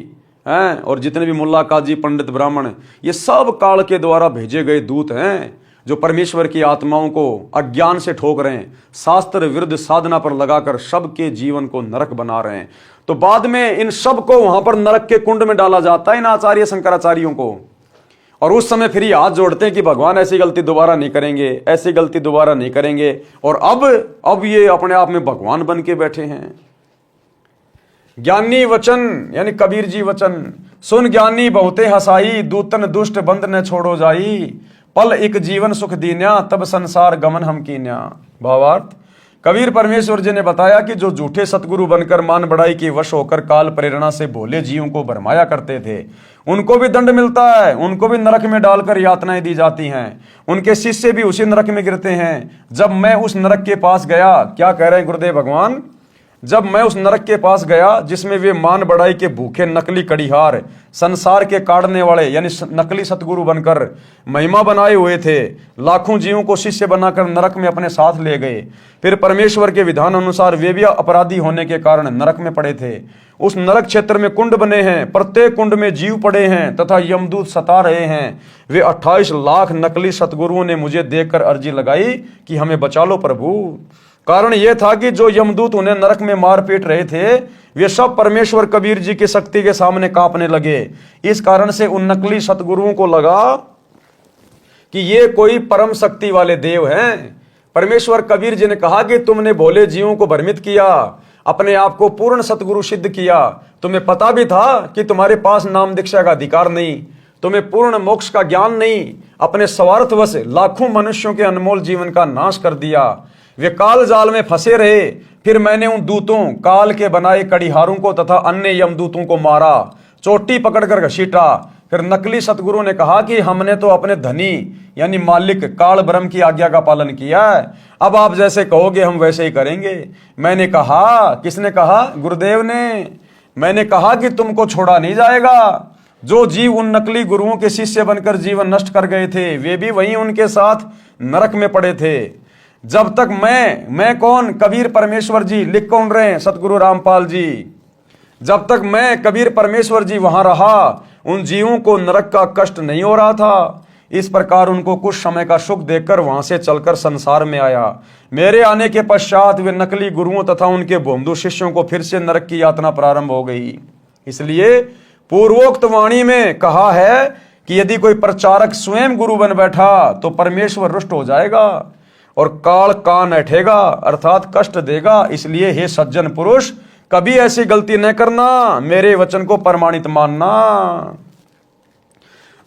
हैं और जितने भी मुल्ला काजी पंडित ब्राह्मण, ये सब काल के द्वारा भेजे गए दूत हैं जो परमेश्वर की आत्माओं को अज्ञान से ठोक रहे हैं, शास्त्र विरुद्ध साधना पर लगाकर सबके जीवन को नरक बना रहे हैं। तो बाद में इन सब को वहां पर नरक के कुंड में डाला जाता है, इन आचार्य शंकराचार्यों को। और उस समय फिर ये हाथ जोड़ते हैं कि भगवान ऐसी गलती दोबारा नहीं करेंगे, ऐसी गलती दोबारा नहीं करेंगे। और अब ये अपने आप में भगवान बन के बैठे हैं। ज्ञानी वचन यानी कबीर जी वचन, सुन ज्ञानी बहुते हसाई, दूतन दुष्ट बंद न छोड़ो जाई। पल एक जीवन सुख दीन्या, तब संसार गमन हम कीन्या। भावार्थ, कबीर परमेश्वर जी ने बताया कि जो झूठे सतगुरु बनकर मान बढ़ाई के वश होकर काल प्रेरणा से भोले जीवों को भरमाया करते थे, उनको भी दंड मिलता है, उनको भी नरक में डालकर यातनाएं दी जाती हैं। उनके शिष्य भी उसी नरक में गिरते हैं। जब मैं उस नरक के पास गया, क्या कह रहे हैं गुरुदेव भगवान, जब मैं उस नरक के पास गया जिसमें वे मान बढ़ाई के भूखे नकली कड़ीहार, संसार के काटने वाले यानी नकली सतगुरु बनकर महिमा बनाए हुए थे, लाखों जीवों को शिष्य बनाकर नरक में अपने साथ ले गए। फिर परमेश्वर के विधान अनुसार वे भी अपराधी होने के कारण नरक में पड़े थे। उस नरक क्षेत्र में कुंड बने हैं, प्रत्येक कुंड में जीव पड़े हैं तथा यमदूत सता रहे हैं। वे 28 लाख नकली सतगुरुओं ने मुझे देखकर अर्जी लगाई कि हमें बचा लो प्रभु। कारण यह था कि जो यमदूत उन्हें नरक में मार पीट रहे थे, वे सब परमेश्वर कबीर जी की शक्ति के सामने कांपने लगे। इस कारण से उन नकली सतगुरुओं को लगा कि ये कोई परम शक्ति वाले देव हैं। परमेश्वर कबीर जी ने कहा कि तुमने भोले जीवों को भ्रमित किया, अपने आप को पूर्ण सतगुरु सिद्ध किया। तुम्हें पता भी था कि तुम्हारे पास नाम दीक्षा का अधिकार नहीं, तुम्हें पूर्ण मोक्ष का ज्ञान नहीं। अपने स्वार्थवश लाखों मनुष्यों के अनमोल जीवन का नाश कर दिया। वे काल जाल में फंसे रहे। फिर मैंने उन दूतों, काल के बनाए कड़ीहारों को तथा अन्य यमदूतों को मारा, चोटी पकड़कर घसीटा। फिर नकली सतगुरु ने कहा कि हमने तो अपने धनी यानी मालिक काल ब्रह्म की आज्ञा का पालन किया है, अब आप जैसे कहोगे हम वैसे ही करेंगे। मैंने कहा, किसने कहा? गुरुदेव ने। मैंने कहा कि तुमको छोड़ा नहीं जाएगा। जो जीव उन नकली गुरुओं के शिष्य बनकर जीवन नष्ट कर गए थे, वे भी वहीं उनके साथ नरक में पड़े थे। जब तक मैं कौन? कबीर परमेश्वर जी। लिख कौन रहे हैं? सतगुरु रामपाल जी। जब तक मैं कबीर परमेश्वर जी वहां रहा, उन जीवों को नरक का कष्ट नहीं हो रहा था। इस प्रकार उनको कुछ समय का सुख देकर वहां से चलकर संसार में आया। मेरे आने के पश्चात वे नकली गुरुओं तथा उनके भोंदू शिष्यों को फिर से नरक की यातना प्रारंभ हो गई। इसलिए पूर्वोक्त वाणी में कहा है कि यदि कोई प्रचारक स्वयं गुरु बन बैठा तो परमेश्वर रुष्ट हो जाएगा और काल कान ऐठेगा अर्थात कष्ट देगा। इसलिए हे सज्जन पुरुष, कभी ऐसी गलती न करना, मेरे वचन को प्रमाणित मानना।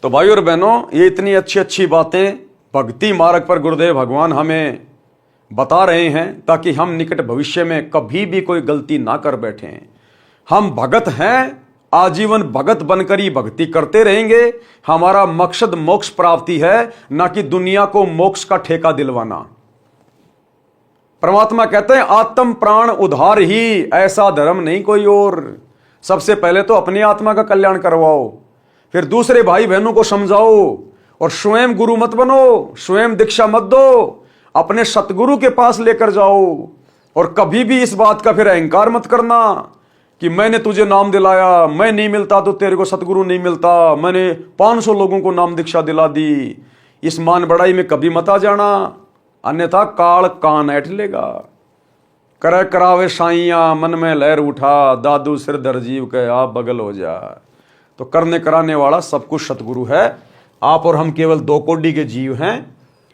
तो भाई और बहनों, ये इतनी अच्छी अच्छी बातें भक्ति मार्ग पर गुरुदेव भगवान हमें बता रहे हैं ताकि हम निकट भविष्य में कभी भी कोई गलती ना कर बैठे। हम भगत हैं, आजीवन भगत बनकर ही भक्ति करते रहेंगे। हमारा मकसद मोक्ष प्राप्ति है, ना कि दुनिया को मोक्ष का ठेका दिलवाना। परमात्मा कहते हैं आत्म प्राण उद्धार ही, ऐसा धर्म नहीं कोई और। सबसे पहले तो अपनी आत्मा का कल्याण करवाओ, फिर दूसरे भाई बहनों को समझाओ और स्वयं गुरु मत बनो, स्वयं दीक्षा मत दो, अपने सतगुरु के पास लेकर जाओ। और कभी भी इस बात का फिर अहंकार मत करना कि मैंने तुझे नाम दिलाया, मैं नहीं मिलता तो तेरे को सतगुरु नहीं मिलता, मैंने 500 लोगों को नाम दीक्षा दिला दी। इस मान बढ़ाई में कभी मत आ जाना, अन्यथा काल कान ऐठ लेगा। करे करावे साइया, मन में लहर उठा, दादू सिर धर जीव के आप बगल हो जा। तो करने कराने वाला सब कुछ सतगुरु है। आप और हम केवल 2 कोटि के जीव हैं।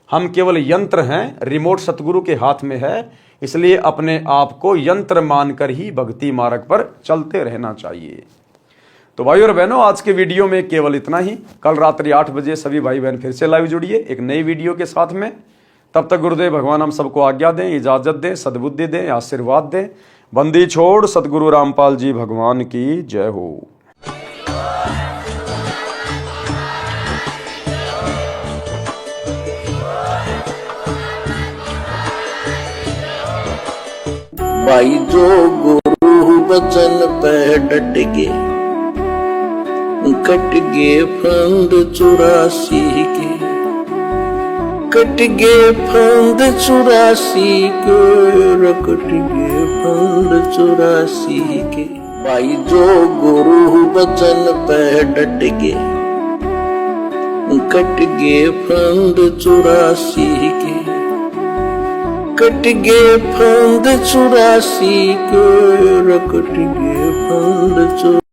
हम केवल यंत्र हैं, रिमोट सतगुरु के हाथ में है। इसलिए अपने आप को यंत्र मानकर ही भक्ति मार्ग पर चलते रहना चाहिए। तो भाई और बहनों, आज के वीडियो में केवल इतना ही। कल रात्रि 8 बजे सभी भाई बहन फिर से लाइव जुड़िए एक नई वीडियो के साथ में। तब तक गुरुदेव भगवान हम सबको आज्ञा दें, इजाजत दें, सद्बुद्धि दें, आशीर्वाद दें। बंदी छोड़ सतगुरु रामपाल जी भगवान की जय हो। भाई जो गुरु वचन पे डट गे, कट गे फंद 84 के, कट गे फंद 84 के, कट गे फंद 84 के। भाई जो गुरु वचन पे डट गे, कट गे फंद 84 के, कट गे फंद 84 के, कट गे फंद